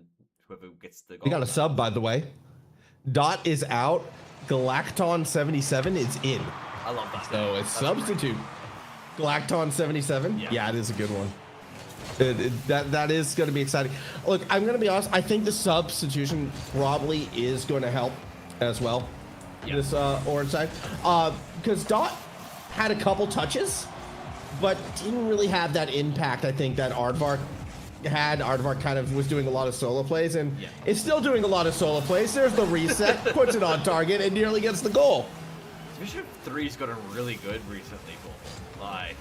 whoever gets the goal. We got a sub, by the way. Dot is out. Galacton77 is in. I love that. So it's substitute. Galacton77. Yeah, it is a good one. That is going to be exciting. Look, I'm going to be honest. I think the substitution probably is going to help as well. This orange side, because Dot had a couple touches, but didn't really have that impact. I think that Aardvark had. Aardvark kind of was doing a lot of solo plays, and is still doing a lot of solo plays. There's the reset, puts it on target, and nearly gets the goal. Division 3's gotten really good recently, Paul. Like,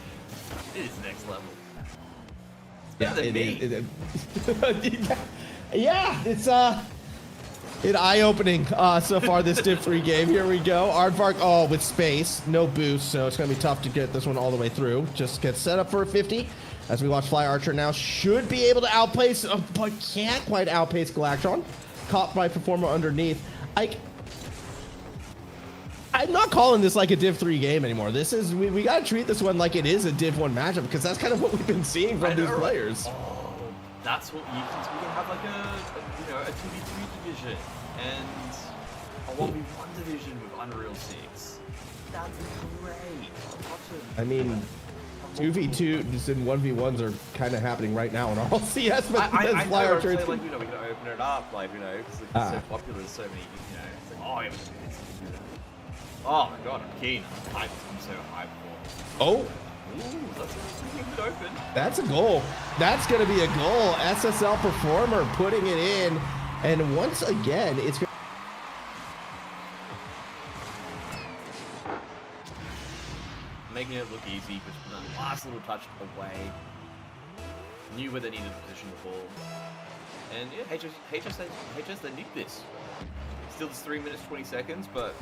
it is next level. Yeah, it is. Yeah, it's eye-opening so far this Div 3 game. Here we go. Aardvark, with space, no boost, so it's going to be tough to get this one all the way through. Just get set up for a 50. As we watch Fly Archer now, should be able to outpace, but can't quite outpace Galactron. Caught by Performer underneath. I'm not calling this like a Div 3 game anymore. This is, we got to treat this one like it is a Div 1 matchup, because that's kind of what we've been seeing from these players. Oh, that's what we can have like a 2v2 division and a 1v1 division with Unreal 6. That's great. I mean, 2v2s and 1v1s are kind of happening right now in all CS, but I Fly Archer. Like, we can open it up, like, because it's so popular, there's so many, it's like, oh, yeah, oh my god, I'm keen. I'm so hyped for. Oh. Ooh, that's a open. That's a goal. That's going to be a goal. SSL Performer putting it in. And once again, it's making it look easy, but the last little touch away. Knew where they needed to position the ball. And yeah, HS they need this. Still it's 3 minutes 20 seconds, but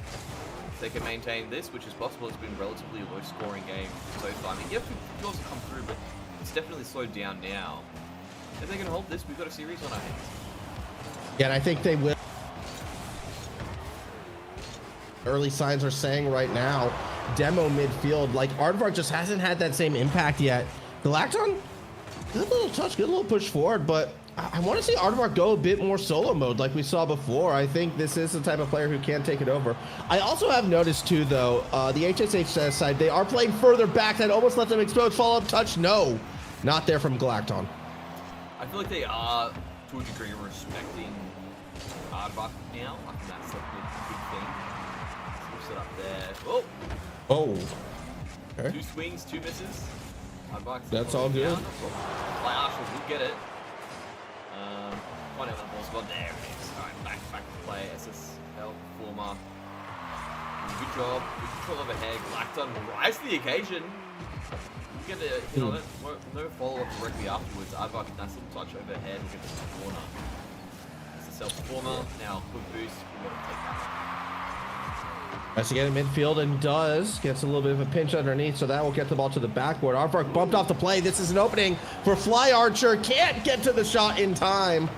if they can maintain this, which is possible, it's been relatively a low scoring game so far. I mean, yeah, goals have come through, but it's definitely slowed down now. If they can hold this, we've got a series on our hands. Yeah, and I think they will. Early signs are saying right now, demo midfield, like Aardvark just hasn't had that same impact yet. Galactron, good little touch, good little push forward, but I want to see Aardvark go a bit more solo mode like we saw before. I think this is the type of player who can take it over. I also have noticed too, though, the HSHS side, they are playing further back. That almost left them exposed. Follow-up touch, no. Not there from Galacton. I feel like they are, to a degree, respecting Aardvark now. I think that's a big thing. Switch it up there. Oh! Oh. Okay. 2 swings, 2 misses. Aardvark's that's all good. Fly Archer will get it. One out of the ball's gone. There it is. Alright, back to play. SSL Performer. Good job. Good control overhead. Galacton will rise to the occasion. Get a hit on it. No follow-up directly afterwards. Aardvark, nice little touch overhead. We'll get to the corner. SSL Performer. Now, quick boost. We've got to take that. Has to get in midfield and does. Gets a little bit of a pinch underneath, so that will get the ball to the backboard. Aardvark bumped off the play. This is an opening for Fly Archer. Can't get to the shot in time.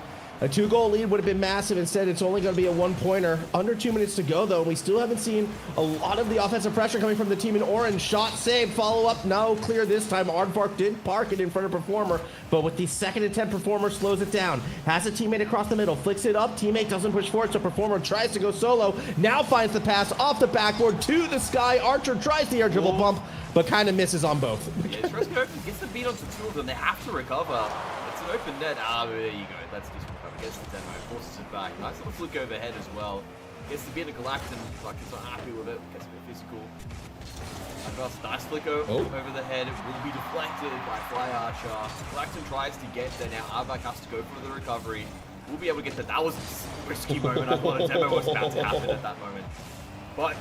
A 2-goal lead would have been massive. Instead, it's only going to be a 1-pointer. Under 2 minutes to go, though. We still haven't seen a lot of the offensive pressure coming from the team in orange. Shot saved. Follow-up. No clear this time. Aardvark did park it in front of Performer, but with the second attempt, Performer slows it down. Has a teammate across the middle. Flicks it up. Teammate doesn't push forward, so Performer tries to go solo. Now finds the pass off the backboard to the sky. Archer tries the air dribble bump, but kind of misses on both. Yeah, Tresco gets the beat onto 2 of them. They have to recover. It's an open net. There you go. That's just recover. Gets the demo, forces it back. Nice little flick overhead as well. Gets the beat of Galacton, like he's not happy with it. Gets a bit physical. Nice flick over the head. It will be deflected by Fly Archer. Galacton tries to get there. Now Aardvark has to go for the recovery. We'll be able to get that. That was a risky moment. I thought a demo was about to happen at that moment. But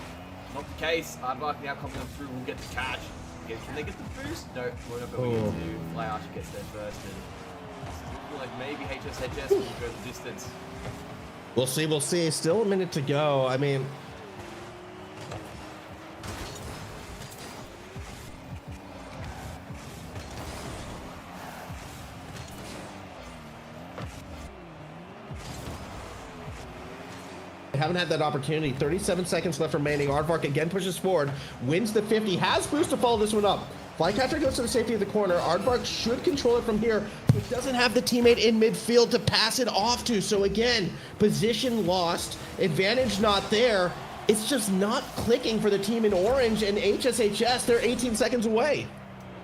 not the case. Aardvark now coming through will get the catch. Can they get the boost? No, we're not going to. Fly Archer gets there first. And like maybe HSHS will go the distance. We'll see. Still a minute to go. I mean, haven't had that opportunity. 37 seconds left remaining. Aardvark again pushes forward, wins the 50, has boost to follow this one up. Flycatcher goes to the safety of the corner. Aardvark should control it from here, but doesn't have the teammate in midfield to pass it off to. So again, position lost, advantage not there. It's just not clicking for the team in orange, and HSHS, they're 18 seconds away.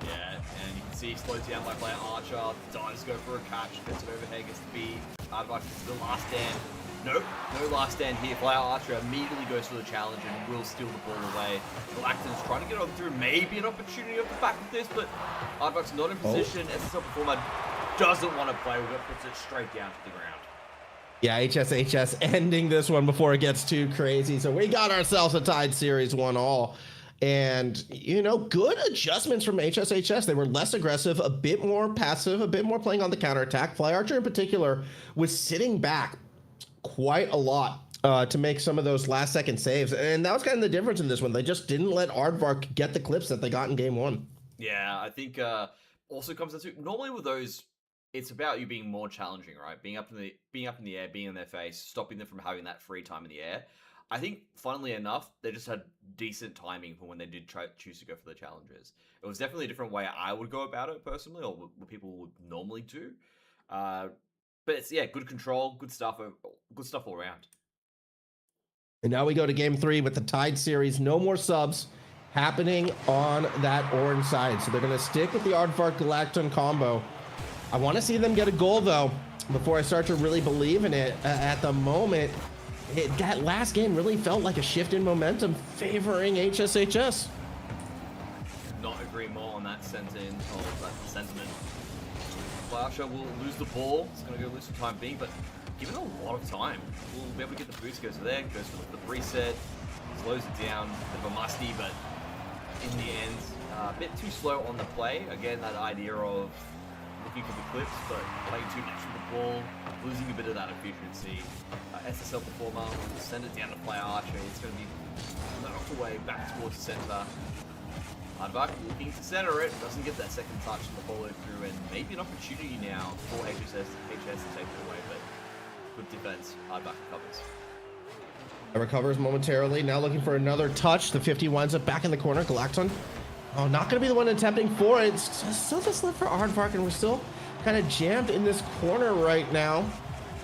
Yeah, and you can see he slows down by Fly Archer. Does go for a catch, gets it overhead, gets the beat. Aardvark gets the last stand. Nope, no last stand here. Fly Archer immediately goes for the challenge and will steal the ball away. Galacton's trying to get on through, maybe an opportunity off the back of this, but Aardvark's not in position. SSL Performer doesn't want to play with it, puts it straight down to the ground. Yeah, HSHS ending this one before it gets too crazy. So we got ourselves a tied series 1-all. And, you know, good adjustments from HSHS. They were less aggressive, a bit more passive, a bit more playing on the counterattack. Fly Archer in particular was sitting back quite a lot to make some of those last second saves. And that was kind of the difference in this one. They just didn't let Aardvark get the clips that they got in game one. Yeah, I think also comes down to normally with those, it's about you being more challenging, right? Being up in the air, being in their face, stopping them from having that free time in the air. I think, funnily enough, they just had decent timing for when they did choose to go for the challenges. It was definitely a different way I would go about it personally, or what people would normally do. But it's good control, good stuff all around. And now we go to game 3 with the tied series. No more subs happening on that orange side. So they're going to stick with the Aardvark Galacton combo. I want to see them get a goal, though, before I start to really believe in it. At the moment, that last game really felt like a shift in momentum favoring HSHS. Not agree more on that sentiment. Flasher will lose the ball. It's going to go lose some time being, but given a lot of time, we'll be able to get the boost. Goes there, goes for the reset, slows it down. Bit of a musty, but in the end, a bit too slow on the play. Again, that idea of looking for the clips, but playing too much with the ball, losing a bit of that efficiency. SSL performer will send it down to Fly Archer. It's going to be knocked away back towards the center. Aardvark looking to center it, doesn't get that second touch and the follow through, and maybe an opportunity now for HS to take it away, but good defense. Aardvark recovers. Recovers momentarily, now looking for another touch. The 50 winds up back in the corner. Galacton, oh, not going to be the one attempting for it. It's still just left for Aardvark, and we're still kind of jammed in this corner right now.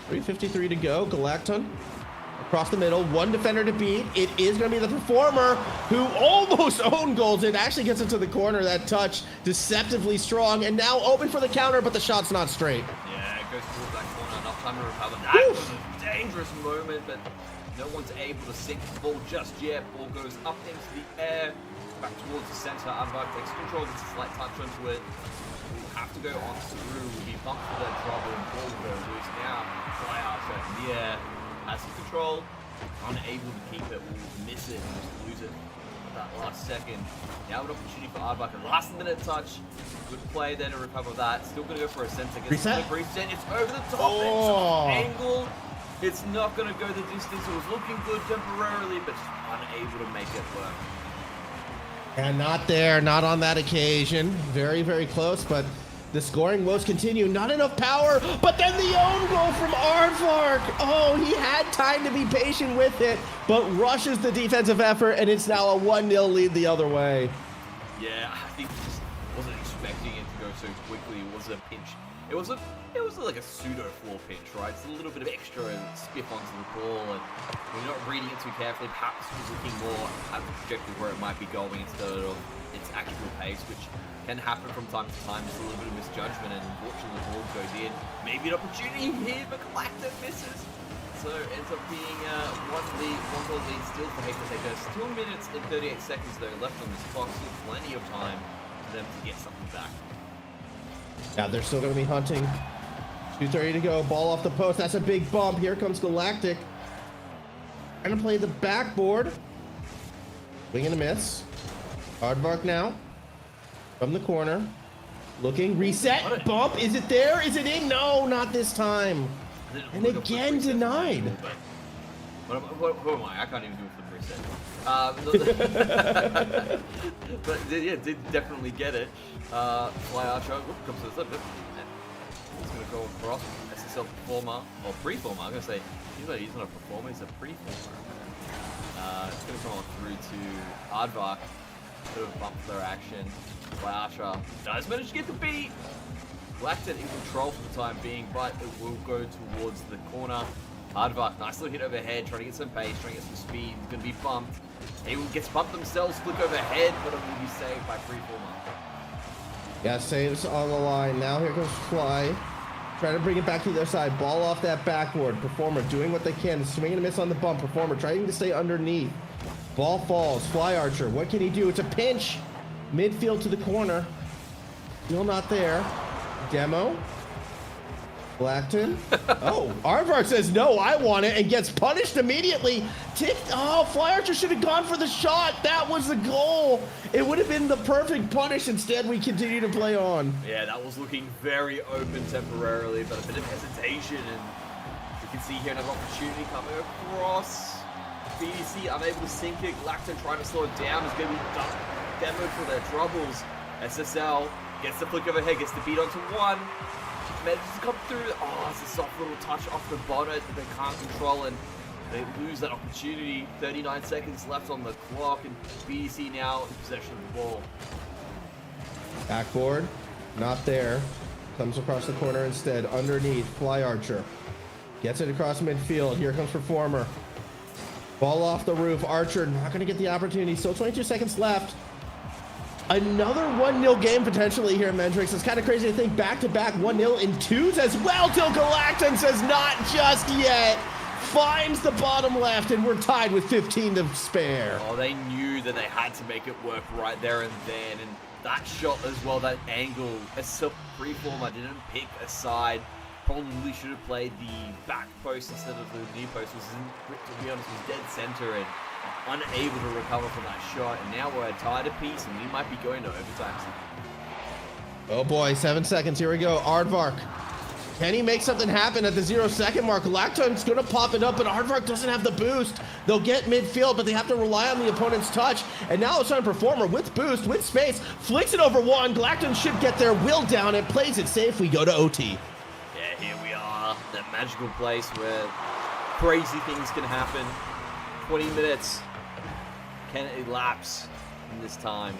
3:53 to go. Galacton across the middle, one defender to beat. It is going to be the performer who almost owned goals. It actually gets into the corner. That touch deceptively strong, and now open for the counter, but the shot's not straight. Yeah, it goes towards that corner. Enough time to recover. That was a dangerous moment, but no one's able to sink the ball just yet. Ball goes up into the air, back towards the center. Aardvark takes control, gets a slight touch onto it. We'll have to go on through. We'll be bumped for that trouble, and ball will go loose now. Fly Archer in the air, has some control, unable to keep it, will miss it and just lose it at that last second. Now an opportunity for Aardvark, a last minute touch. Good play there to recover that. Still going to go for a center. Reset? It's over the top. Oh. It's angle. It's not going to go the distance. It was looking good temporarily, but just unable to make it work. And not there, not on that occasion. Very, very close, but the scoring woes continue. Not enough power, but then the own goal from Aardvark. Oh, he had time to be patient with it, but rushes the defensive effort, and it's now a 1-0 lead the other way. Yeah, I think he just wasn't expecting it to go so quickly. It was a pinch. It was like a pseudo floor pinch, right? It's a little bit of extra spiff onto the ball, and we're not reading it too carefully. Perhaps was looking more at the trajectory where it might be going instead of its actual pace, which can happen from time to time. Just a little bit of misjudgment, and unfortunately the ball goes in. Maybe an opportunity here, but Galactic misses. So it ends up being one goal lead still for HSHS. 2 minutes and 38 seconds though left on this clock. Still plenty of time for them to get something back. Yeah, they're still going to be hunting. 2:30 to go. Ball off the post. That's a big bump. Here comes Galactic. Trying to play the backboard. Wing and a miss. Aardvark now. From the corner. Looking. Reset. Bump. Is it there? Is it in? No, not this time. And again denied. Who am I? I can't even do a flip reset. But yeah, did definitely get it. Fly Archer comes to the flip. He's going to go across. SSL performer, or pre-former. I'm going to say he's not a performer, he's a pre-former. It's going to come on through to Aardvark. Bit of a bump for their action. Fly Archer does manage to get the beat. Galactic in control for the time being, but it will go towards the corner. Aardvark, nice little hit overhead, trying to get some pace, trying to get some speed. He's going to be bumped. He gets bumped themselves, flick overhead, but it will be saved by Freeformer. Yeah, saves on the line. Now here comes Fly. Trying to bring it back to the other side. Ball off that backboard. Performer doing what they can. Swing and a miss on the bump. Performer trying to stay underneath. Ball falls. Fly Archer. What can he do? It's a pinch. Midfield to the corner. Still not there. Demo. Blackton. Oh, Aardvark says no, I want it, and gets punished immediately. Oh, Fly Archer should have gone for the shot. That was the goal. It would have been the perfect punish. Instead, we continue to play on. Yeah, that was looking very open temporarily, but a bit of hesitation, and you can see here another opportunity coming across. BDC unable to sink it. Galacton trying to slow it down is going to be demoed for their troubles. SSL gets the flick overhead, gets the beat onto one. Manages to come through. Oh, it's a soft little touch off the bonnet that they can't control, and they lose that opportunity. 39 seconds left on the clock, and BDC now in possession of the ball. Backboard, not there. Comes across the corner instead. Underneath, Fly Archer. Gets it across midfield. Here comes Performer. Ball off the roof. Archer not going to get the opportunity. Still 22 seconds left. Another 1-0 game potentially here, Mendrix. It's kind of crazy to think back-to-back 1-0 in twos as well, till Galacton says not just yet. Finds the bottom left, and we're tied with 15 to spare. Oh, they knew that they had to make it work right there and then, and that shot as well, that angle, a self-preform, I didn't pick a side. Probably should have played the back post instead of the near post, which to be honest was dead center and unable to recover from that shot. And now we're tied a piece, and we might be going to overtime. Oh boy, 7 seconds. Here we go. Aardvark. Can he make something happen at the 0-second mark? Galacton's going to pop it up, but Aardvark doesn't have the boost. They'll get midfield, but they have to rely on the opponent's touch. And now it's on Performer with boost, with space, flicks it over one. Galacton should get their will down and plays it safe. We go to OT. Yeah, here we are, that magical place where crazy things can happen. 20 minutes. Can it elapse in this time?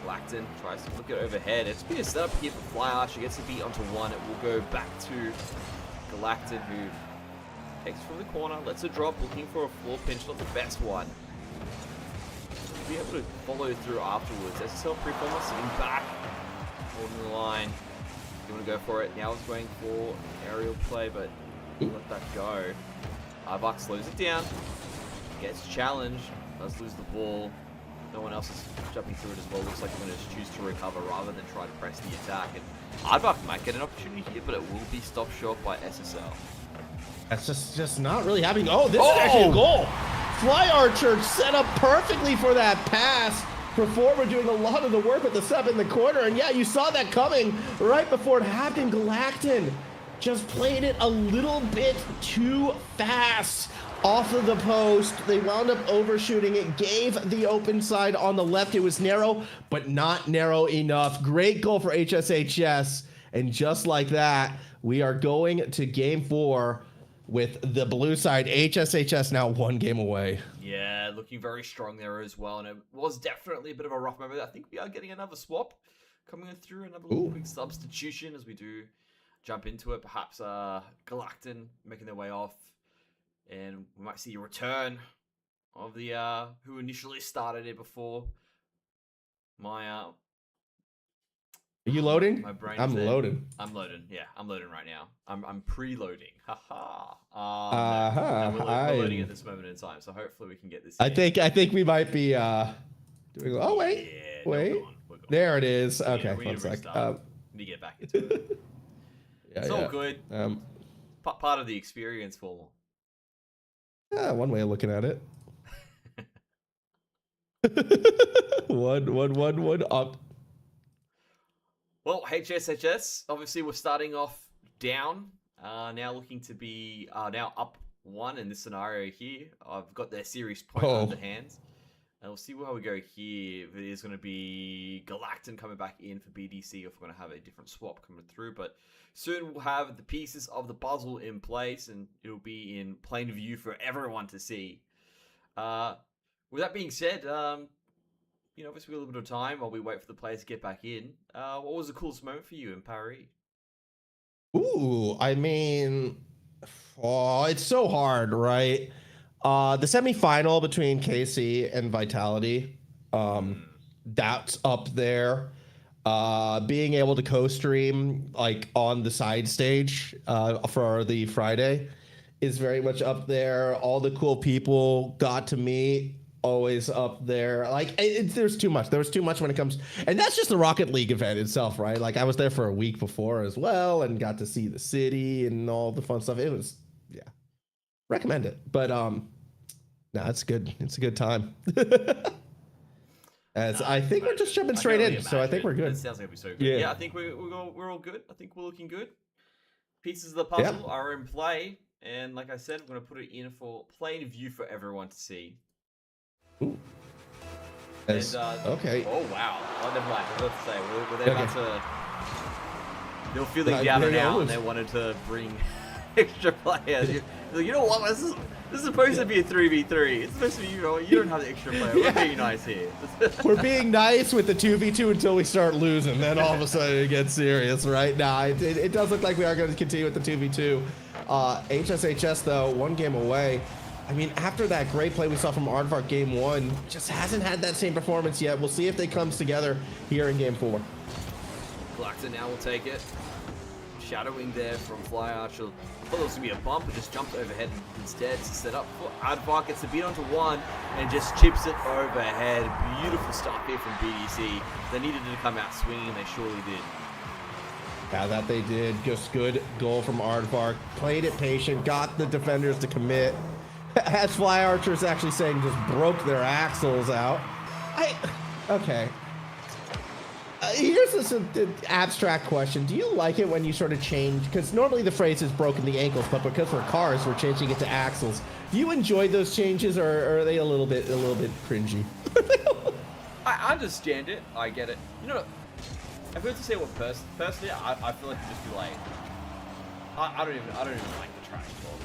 Galacton tries to flick it overhead. It's been a setup here for Fly Archer. Gets the beat onto one. It will go back to Galacton, who takes from the corner, lets it drop, looking for a floor pinch. Not the best one. Be able to follow through afterwards. SSL Preformer sitting back, holding the line. You want to go for it. Now it's going for aerial play, but let that go. Aardvark slows it down. Gets challenged. Does lose the ball. No one else is jumping through it as well. Looks like they're going to choose to recover rather than try to press the attack. And Aardvark might get an opportunity here, but it will be stopped short by SSL. That's just not really happening. Oh, this is actually a goal. Fly Archer set up perfectly for that pass. Performer doing a lot of the work with the sub in the corner. And yeah, you saw that coming right before it happened. Galacton just played it a little bit too fast. Off of the post, they wound up overshooting it, gave the open side on the left. It was narrow, but not narrow enough. Great goal for HSHS. And just like that, we are going to game 4 with the blue side. HSHS now 1 game away. Yeah, looking very strong there as well. And it was definitely a bit of a rough moment. I think we are getting another swap coming through, another little quick substitution as we do jump into it. Perhaps Galacton making their way off. And we might see a return of the who initially started it before. Are you loading? My brain. I'm loading. I'm loading. Yeah, I'm loading right now. I'm preloading. Haha. We're loading at this moment in time, so hopefully we can get this. I think we might be doing. Oh wait, yeah, wait. We're gone. There it is. Okay, we one need to sec. restart. We need to get back into it. It's all good. Part of the experience for. One way of looking at it. one up. Well, HSHS, obviously we're starting off down. Now looking to be now up 1 in this scenario here. I've got their series point under hands. And we'll see how we go here. If it is going to be Galacton coming back in for BDC, or if we're going to have a different swap coming through. But soon we'll have the pieces of the puzzle in place, and it'll be in plain view for everyone to see. With that being said, obviously a little bit of time while we wait for the players to get back in. What was the coolest moment for you in Paris? Ooh, I mean, it's so hard, right? The semifinal between KC and Vitality, that's up there. Being able to co-stream like on the side stage for the Friday is very much up there. All the cool people got to meet. always up there. Like there's too much. There was too much when it comes, and that's just the Rocket League event itself, right? Like I was there for a week before as well, and got to see the city and all the fun stuff. It was, yeah, recommend it. But no, it's good. It's a good time. As I think we're just jumping straight in, so I think we're good. It sounds like we're so good. Yeah, I think we're all good. I think we're looking good. Pieces of the puzzle are in play, and like I said, I'm going to put it in for plain view for everyone to see. Ooh. And, okay. Oh wow! Oh, never mind. I was about to say, were they about to? They were feeling down and out, and they wanted to bring extra players. You know what? This is supposed to be a 3v3. It's supposed to be, you don't have the extra player. We're being nice here. We're being nice with the 2v2 until we start losing. Then all of a sudden it gets serious, right? Nah, it does look like we are going to continue with the 2v2. HSHS, though, 1 game away. I mean, after that great play we saw from Aardvark game 1, just hasn't had that same performance yet. We'll see if they comes together here in game 4. Galacta now will take it. Shadowing there from Fly Archer. I thought it was going to be a bump, but just jumped overhead instead to set up for Aardvark. Gets a beat onto 1 and just chips it overhead. Beautiful stuff here from BDC. They needed to come out swinging, and they surely did. Yeah, that they did. Just good goal from Aardvark. Played it patient, got the defenders to commit. As Fly Archer's actually saying, just broke their axles out. Okay. Here's this abstract question. Do you like it when you sort of change? Because normally the phrase is broken the ankles, but because we're cars, we're changing it to axles. Do you enjoy those changes, or are they a little bit cringy? I understand it. I get it. You know, I've heard to say what personally, I feel like you just be like, I don't even like the trash talk.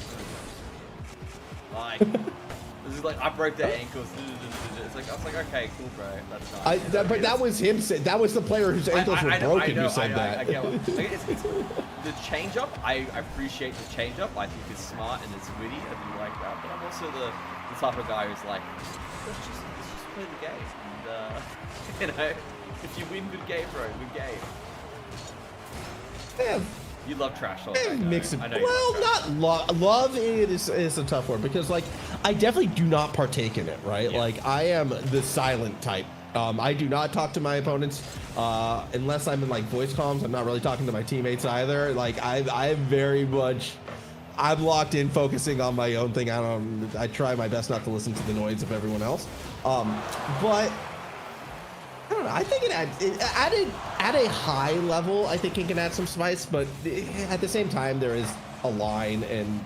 Like, this is like, I broke their ankles. It's like, I was like, okay, cool, bro. That's nice. But that was him. That was the player whose ankles were broken who said that. I get what, like, it's the change up. I appreciate the change up. I think it's smart and it's witty. I do like that. But I'm also the type of guy who's like, let's just play the game. And, you know, if you win, good game, bro. Good game. Yeah. You love trash talk. Mix it. Well, not love is a tough word, because like I definitely do not partake in it, right? Yeah. Like I am the silent type. I do not talk to my opponents unless I'm in like voice comms. I'm not really talking to my teammates either. Like I'm very much, I'm locked in, focusing on my own thing. I try my best not to listen to the noise of everyone else. But I don't know. I think at a high level, I think it can add some spice, but at the same time, there is a line, and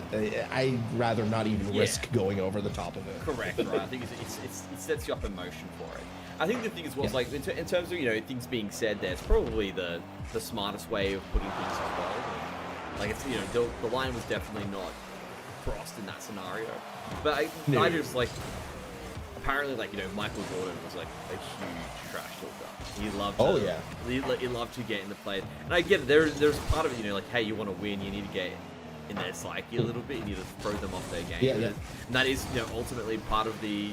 I'd rather not even risk going over the top of it. Correct, right? I think it sets you up in motion for it. I think the thing is, like in terms of things being said, there, it's probably the smartest way of putting things as well. Like it's the line was definitely not crossed in that scenario, but I just like. Apparently, like Michael Jordan was like a huge trash talker. He loved. He loved to get in the play, and I get it. There's part of it, like, hey, you want to win, you need to get in their psyche a little bit. You need to throw them off their game. Yeah. And that is, ultimately part of the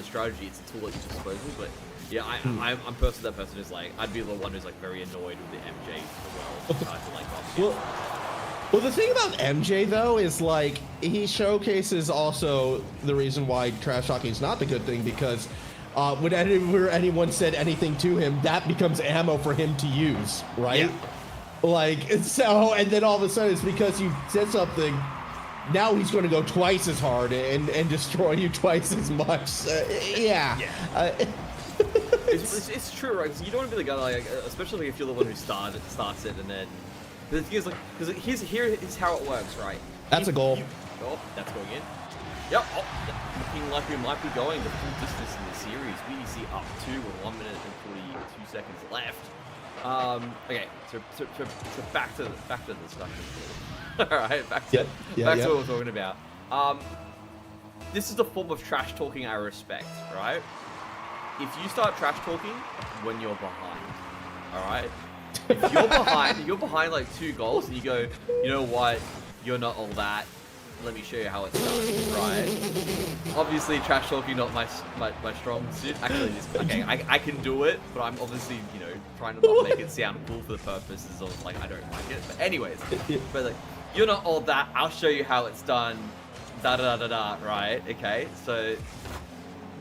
strategy. It's a tool at your disposal. But yeah, I'm personally that person who's like, I'd be the one who's like very annoyed with the MJ as well. Well, the thing about MJ, though, is like he showcases also the reason why trash talking is not the good thing, because whenever anyone said anything to him, that becomes ammo for him to use, right? Yeah. Like, so, and then all of a sudden it's because you said something, now he's going to go twice as hard and destroy you twice as much. It's true, right? Because you don't want to be the guy, like, especially if you're the one who starts it, and then. The thing is, like, because here's how it works, right? That's a goal. That's going in. Yep. Looking like we might be going the full distance in the series. BDC up 2 with 1 minute and 42 seconds left. Okay, so back to the discussion. All right, back to what we're talking about. This is the form of trash talking I respect, right? If you start trash talking when you're behind, all right. If you're behind like 2 goals, and you go, you know what, you're not all that. Let me show you how it's done, right? Obviously, trash talking not my strong suit. Actually, I can do it, but I'm obviously trying to not make it sound cool for the purposes of like I don't like it. But anyways, but like you're not all that. I'll show you how it's done. Da da da da da. Right? Okay, so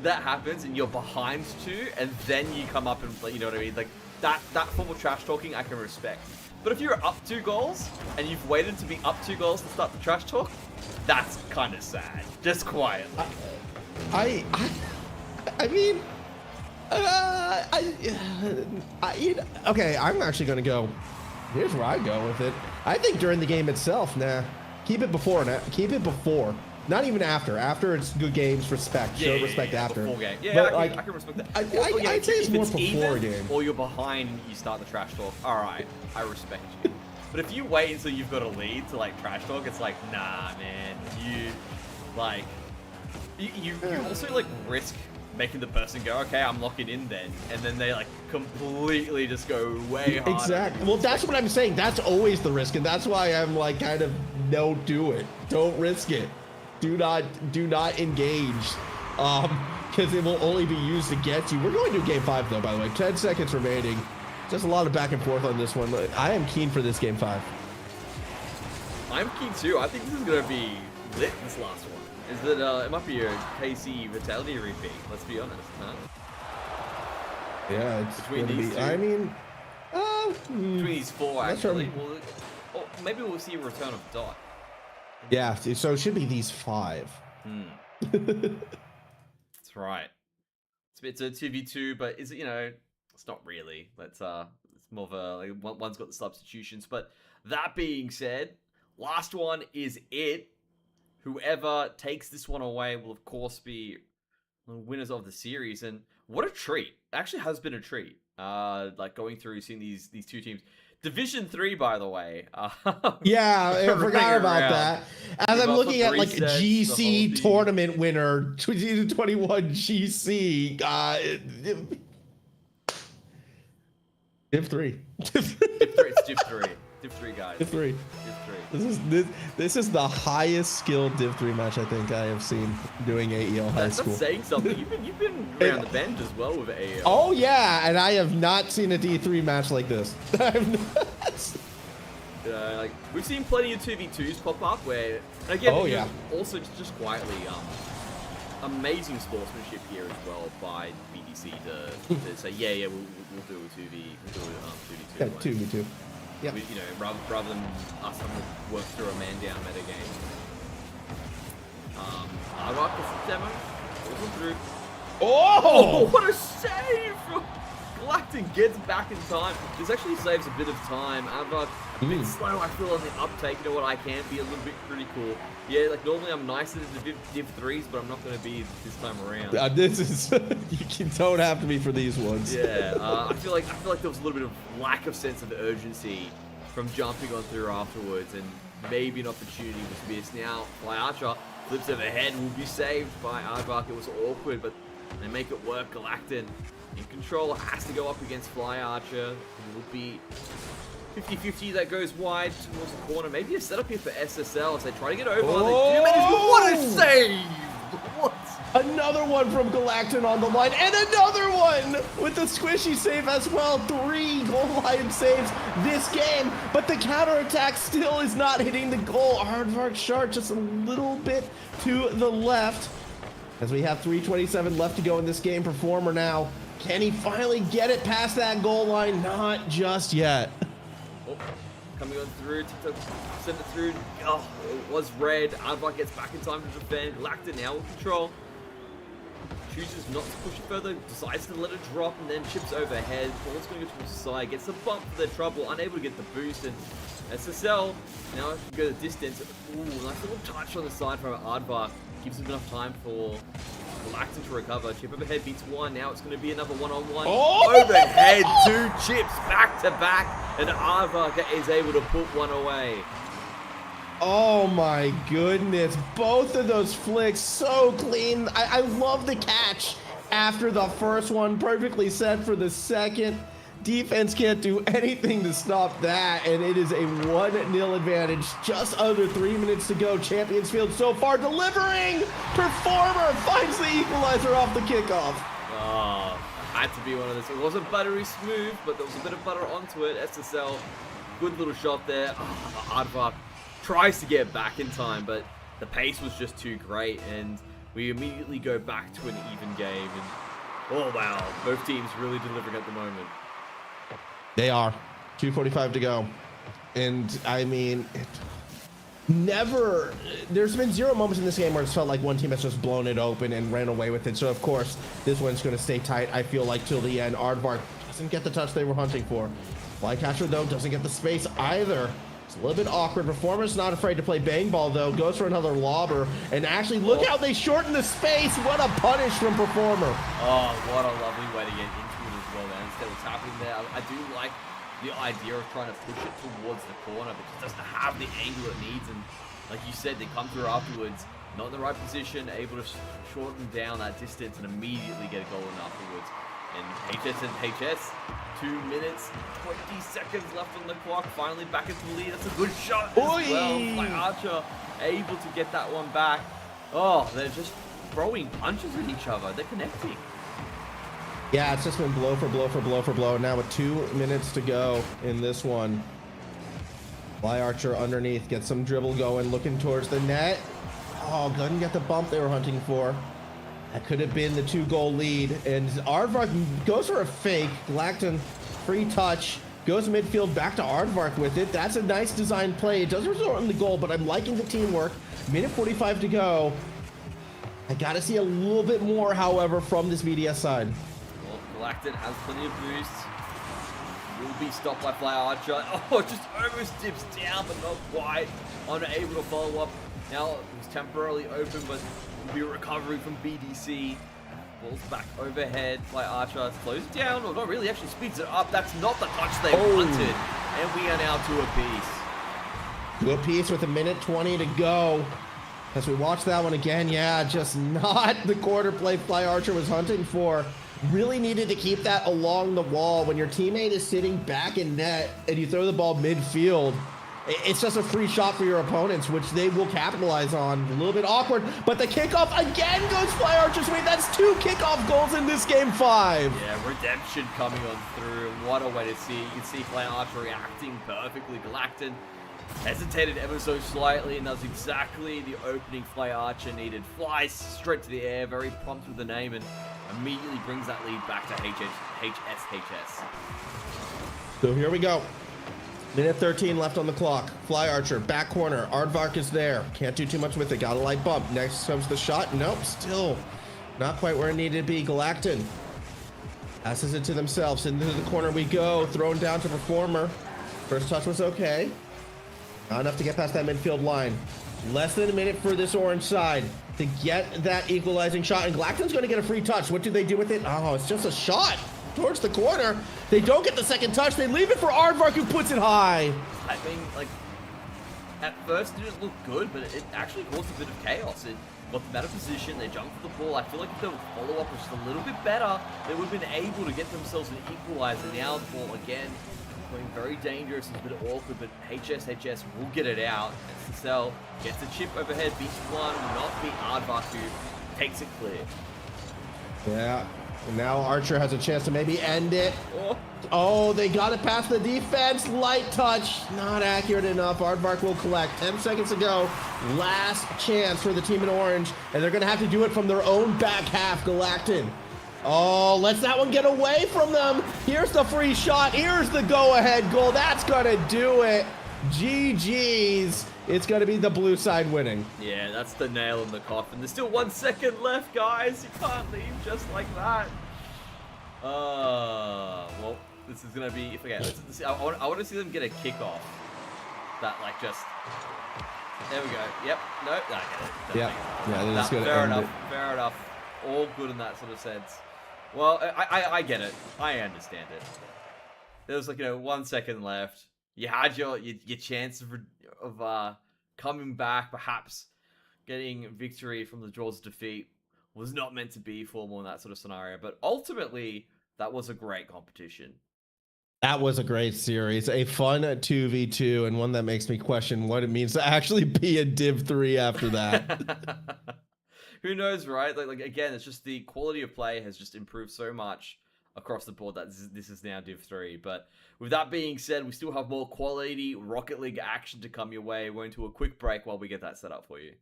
that happens and you're behind 2 and then you come up and, you know what I mean? Like, that form of trash talking I can respect. But if you're up 2 goals and you've waited to be up 2 goals to start the trash talk, that's kind of sad. Just quietly. I mean, okay, I'm actually going to go, here's where I go with it. I think during the game itself, keep it before. Not even after. After it's good games, respect. Show respect after. Before game. Yeah, but I can respect that. I'd say it's more before a game. Or you're behind and you start the trash talk. Alright, I respect you. But if you wait until you've got a lead to like trash talk, it's like, nah, man. You also like risk making the person go, okay, I'm locking in then. And then they like completely just go way harder. Exactly. Well, that's what I'm saying. That's always the risk. And that's why I'm like kind of, don't do it. Don't risk it. Do not engage. Because it will only be used against you. We're going to game 5 though, by the way. 10 seconds remaining. Just a lot of back and forth on this one. I am keen for this game 5. I'm keen too. I think this is going to be lit, this last one. Is that it might be a KC Vitality repeat, let's be honest, huh? Yeah, it's between these 2. I mean, between these 4 actually. Well, maybe we'll see a return of Dot. Yeah, so it should be these 5. That's right. It's a 2v2, but is it, it's not really. It's more of a, like, one's got the substitutions. But that being said, last one is it. Whoever takes this one away will, of course, be the winners of the series. And what a treat. It actually has been a treat. Like, going through, seeing these 2 teams. Division 3, by the way. Yeah, I forgot about that. As I'm looking at, like, GC tournament winner, 2021 GC, Div 3. It's Div 3. Div 3, guys. Div 3. Div 3. This is the highest skilled Div 3 match I think I have seen doing AEL high school. That's saying something. You've been around the bend as well with AEL. Oh yeah, and I have not seen a D3 match like this. Like, we've seen plenty of 2v2s pop up where, again, also just quietly, amazing sportsmanship here as well by BDC to say, yeah, we'll do a 2v, we'll do a 2v2. Yeah, 2v2. Yeah. Rather than us having to work through a man down meta game. I like this demo. Looking through. Oh, what a save! Galactic gets back in time. This actually saves a bit of time. Aardvark a bit slow, I feel, on the uptake. You know what? I can be a little bit critical. Yeah, like normally I'm nicer to the Div 3s, but I'm not going to be this time around. This is you don't have to be for these ones. Yeah, I feel like there was a little bit of lack of sense of urgency from jumping on through afterwards, and maybe an opportunity was missed. Now, Fly Archer flips overhead, will be saved by Aardvark. It was awkward, but they make it work. Galactin in control, has to go up against Fly Archer. It will be 50-50 that goes wide towards the corner. Maybe a setup here for SSL as they try to get over. What a save! What? Another one from Galactin on the line, and another one with the squishy save as well. 3 goal line saves this game, but the counterattack still is not hitting the goal. Aardvark Shark just a little bit to the left. As we have 3:27 left to go in this game. Performer now. Can he finally get it past that goal line? Not just yet. Oh, coming on through, send it through. Oh, it was red. Aardvark gets back in time to defend. Galactin now with control. Chooses not to push it further, decides to let it drop, and then chips overhead. Ball's going to go towards the side, gets a bump for their trouble, unable to get the boost, and SSL now can go the distance. Ooh, nice little touch on the side from Aardvark. Gives him enough time for Galactin to recover. Chip overhead beats 1. Now it's going to be another one-on-one. Oh! Overhead, 2 chips back to back, and Aardvark is able to put one away. Oh my goodness, both of those flicks so clean. I love the catch after the first one, perfectly set for the second. Defense can't do anything to stop that, and it is a 1-0 advantage. Just under 3 minutes to go. Champions Field so far delivering. Performer finds the equalizer off the kickoff. Oh, had to be one of those. It wasn't buttery smooth, but there was a bit of butter onto it. SSL, good little shot there. Aardvark tries to get back in time, but the pace was just too great, and we immediately go back to an even game. And oh wow, both teams really delivering at the moment. They are. 2:45 to go. And I mean, there's been zero moments in this game where it's felt like one team has just blown it open and ran away with it. So of course, this one's going to stay tight, I feel like, till the end. Aardvark doesn't get the touch they were hunting for. Flycatcher, though, doesn't get the space either. It's a little bit awkward. Performer's not afraid to play bang ball, though. Goes for another lobber. And actually, look how they shorten the space. What a punish from Performer. Oh, what a lovely way to get into it as well, man. Instead of what's happening there, I do like the idea of trying to push it towards the corner, but it doesn't have the angle it needs. And like you said, they come through afterwards, not in the right position, able to shorten down that distance and immediately get a goal in afterwards. And HS, 2 minutes, 20 seconds left on the clock. Finally back into the lead. That's a good shot as well. Flyarcher able to get that one back. Oh, they're just throwing punches at each other. They're connecting. Yeah, it's just been blow for blow for blow for blow. Now with 2 minutes to go in this one. Flyarcher underneath, gets some dribble going, looking towards the net. Oh, couldn't get the bump they were hunting for. That could have been the 2-goal lead. And Aardvark goes for a fake. Galactan, free touch. Goes midfield back to Aardvark with it. That's a nice design play. It doesn't result in the goal, but I'm liking the teamwork. Minute 45 to go. I got to see a little bit more, however, from this VDS side. Well, Galactan has plenty of boosts. Will be stopped by Flyarcher. Oh, just almost dips down, but not quite. Unable to follow up. Now, it was temporarily open, but will be a recovery from BDC. Ball's back overhead. Flyarcher slows it down, or not really, actually speeds it up. That's not the touch they wanted. And we are now to a piece. To a piece with 1:20 to go. As we watch that one again, yeah, just not the quarter play Flyarcher was hunting for. Really needed to keep that along the wall. When your teammate is sitting back in net and you throw the ball midfield, it's just a free shot for your opponents, which they will capitalize on. A little bit awkward, but the kickoff again goes Flyarcher's way. That's 2 kickoff goals in this game 5. Yeah, redemption coming on through. What a way to see. You can see Flyarcher reacting perfectly. Galactan hesitated ever so slightly, and that's exactly the opening Flyarcher needed. Flies straight to the air, very prompt with the name, and immediately brings that lead back to HS. So here we go. Minute 13 left on the clock. Flyarcher, back corner. Aardvark is there. Can't do too much with it. Got a light bump. Next comes the shot. Nope, still not quite where it needed to be. Galactan passes it to themselves. Into the corner we go. Thrown down to Performer. First touch was okay. Not enough to get past that midfield line. Less than a minute for this orange side to get that equalizing shot. And Galactan's going to get a free touch. What do they do with it? Oh, it's just a shot towards the corner. They don't get the second touch. They leave it for Aardvark, who puts it high. I mean, like, at first it didn't look good, but it actually caused a bit of chaos. It got them out of position. They jumped for the ball. I feel like if the follow-up was just a little bit better, they would have been able to get themselves an equalizer. Now the ball again going very dangerous. It's a bit awkward, but HS will get it out. SSL gets the chip overhead, beats one, will not beat Aardvark, who takes it clear. Yeah. And now Archer has a chance to maybe end it. Oh, they got it past the defense. Light touch. Not accurate enough. Aardvark will collect. 10 seconds to go. Last chance for the team in orange. And they're going to have to do it from their own back half. Galactan. Oh, lets that one get away from them. Here's the free shot. Here's the go-ahead goal. That's going to do it. GG's. It's going to be the blue side winning. Yeah, that's the nail in the coffin. There's still 1 second left, guys. You can't leave just like that. Well, this is going to be... I want to see them get a kickoff. That, like, just... There we go. Yep. Nope. I get it. Yeah, they're just going to end it. Fair enough. All good in that sort of sense. Well, I get it. I understand it. There was, like, 1 second left. You had your chance of coming back, perhaps getting victory from the jaws of defeat. Was not meant to be formal in that sort of scenario, but ultimately that was a great competition. That was a great series, a fun 2v2, and one that makes me question what it means to actually be a Div 3 after that. Who knows, right? Like again, it's just the quality of play has just improved so much across the board that this is now Div 3. But with that being said, we still have more quality Rocket League action to come your way. We're into a quick break while we get that set up for you.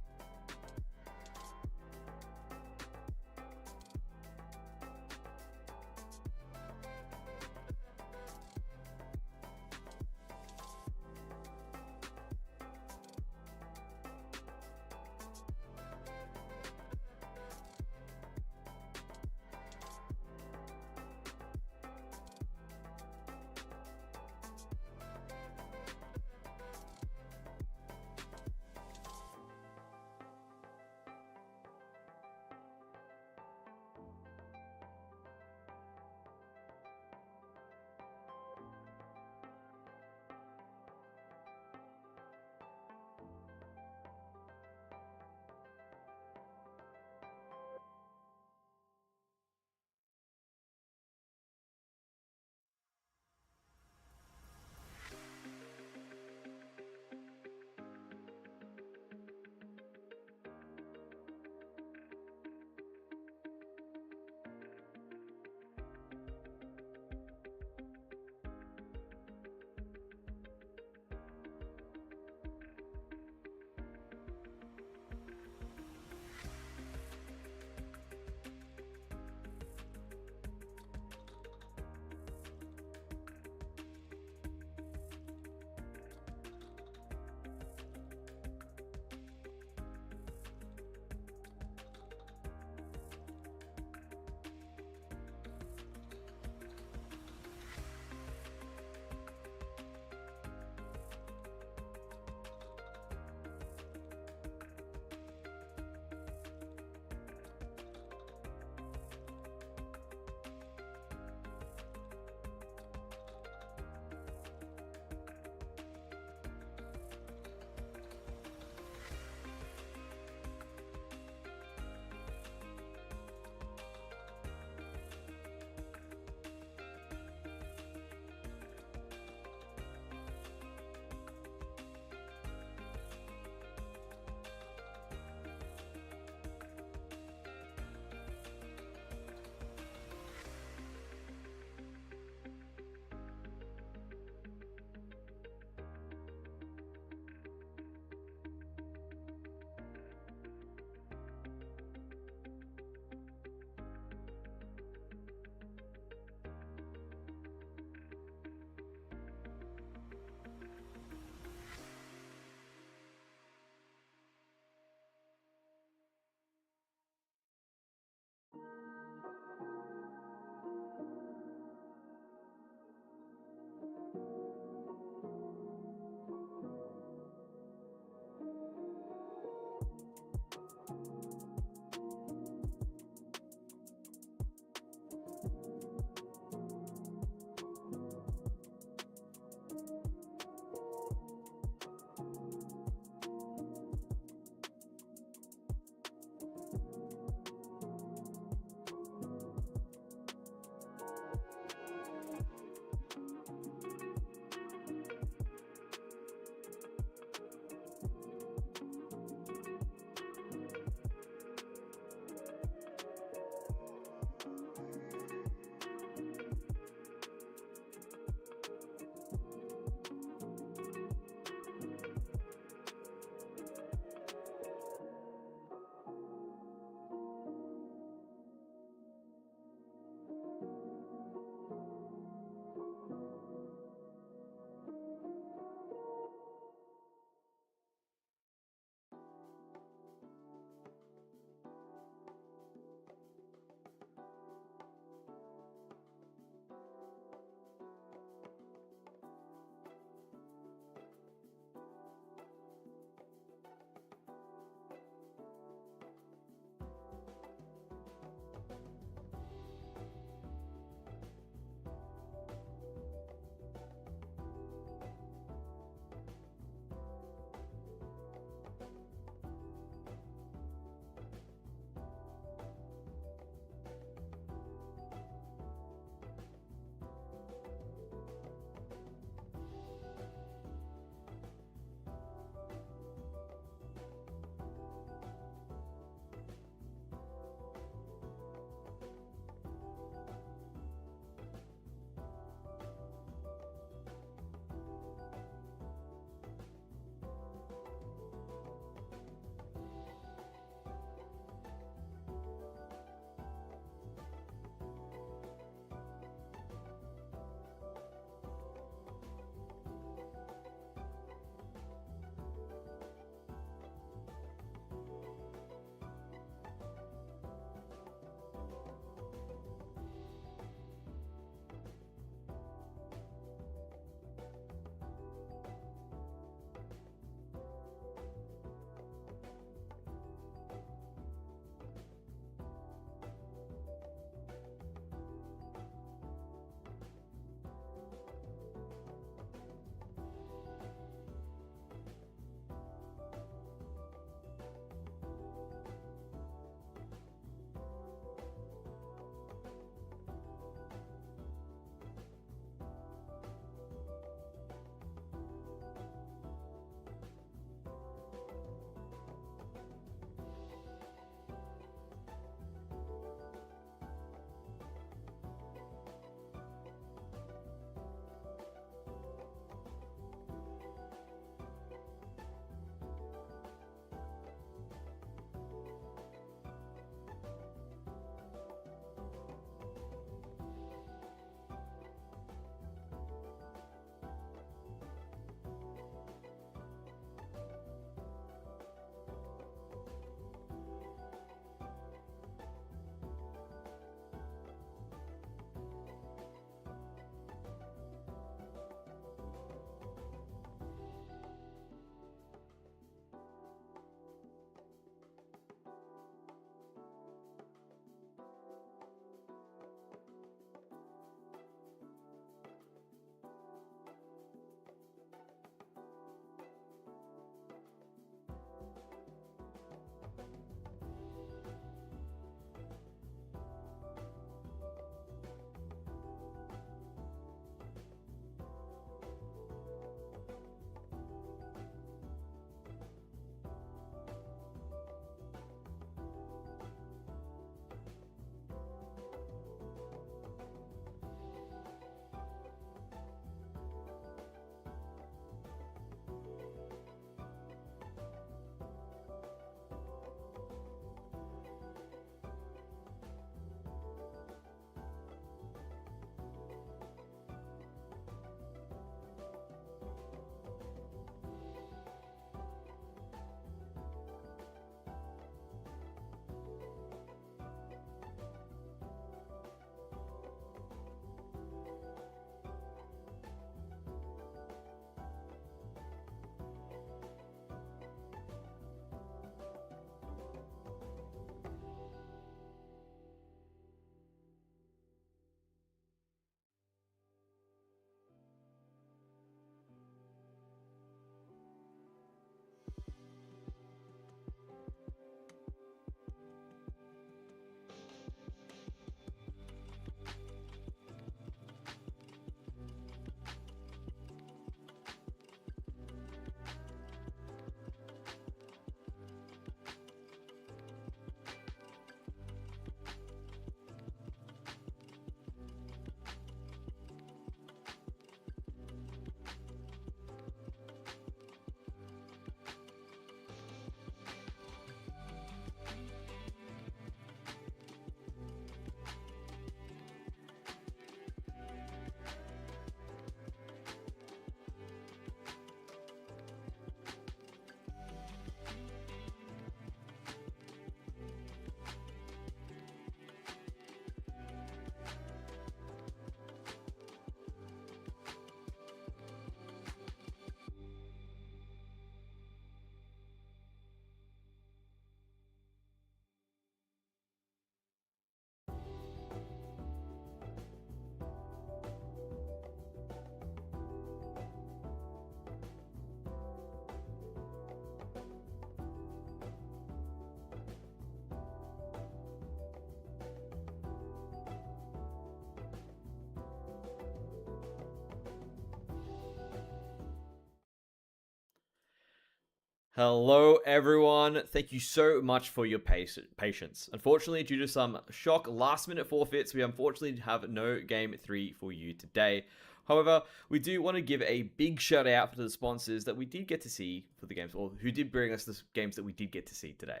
Hello, everyone. Thank you so much for your patience. Unfortunately, due to some shock last-minute forfeits, we unfortunately have no Game 3 for you today. However, we do want to give a big shout-out to the sponsors that we did get to see for the games, or who did bring us the games that we did get to see today.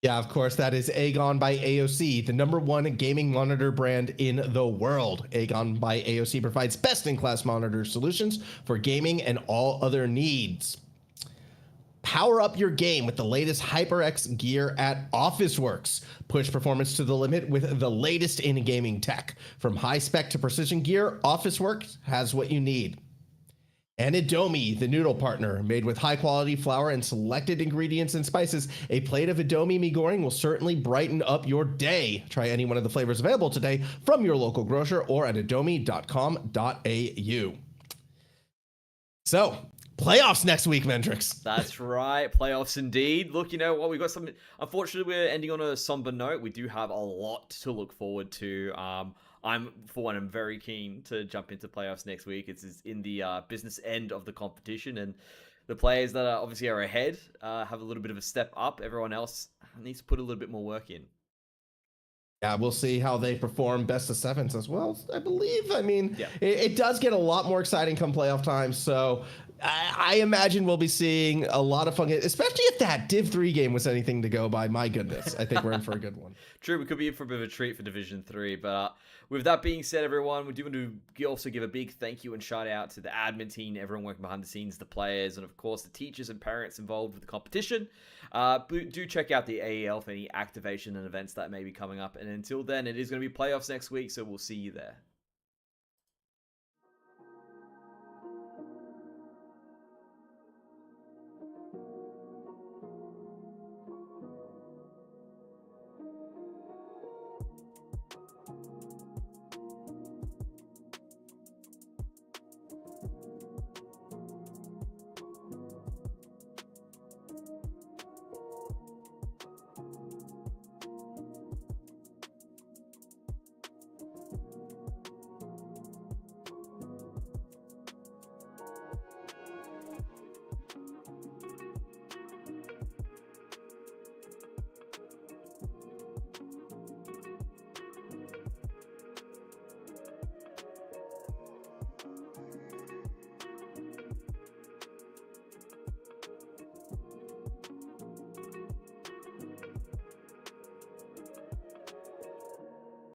Yeah, of course, that is AGON by AOC, the #1 gaming monitor brand in the world. AGON by AOC provides best-in-class monitor solutions for gaming and all other needs. Power up your game with the latest HyperX gear at Officeworks. Push performance to the limit with the latest in gaming tech. From high spec to precision gear, Officeworks has what you need. And Indomie, the noodle partner, made with high quality flour and selected ingredients and spices. A plate of Indomie mee goreng will certainly brighten up your day. Try any one of the flavors available today from your local grocer or at indomie.com.au. So, playoffs next week, Mendrix. That's right, playoffs indeed. Look, you know what, we've got some. Unfortunately, we're ending on a somber note. We do have a lot to look forward to. I'm very keen to jump into playoffs next week. It's in the business end of the competition, and the players that are obviously are ahead have a little bit of a step up. Everyone else needs to put a little bit more work in. Yeah, we'll see how they perform best of sevens as well, I believe. I mean, yeah. it does get a lot more exciting come playoff time. So I imagine we'll be seeing a lot of fun, especially if that Div 3 game was anything to go by. My goodness, I think we're in for a good one. True, we could be in for a bit of a treat for Division 3. But with that being said, everyone, we do want to also give a big thank you and shout out to the admin team, everyone working behind the scenes, the players, and of course the teachers and parents involved with the competition. Do check out the AEL for any activation and events that may be coming up. And until then, it is going to be playoffs next week, so we'll see you there.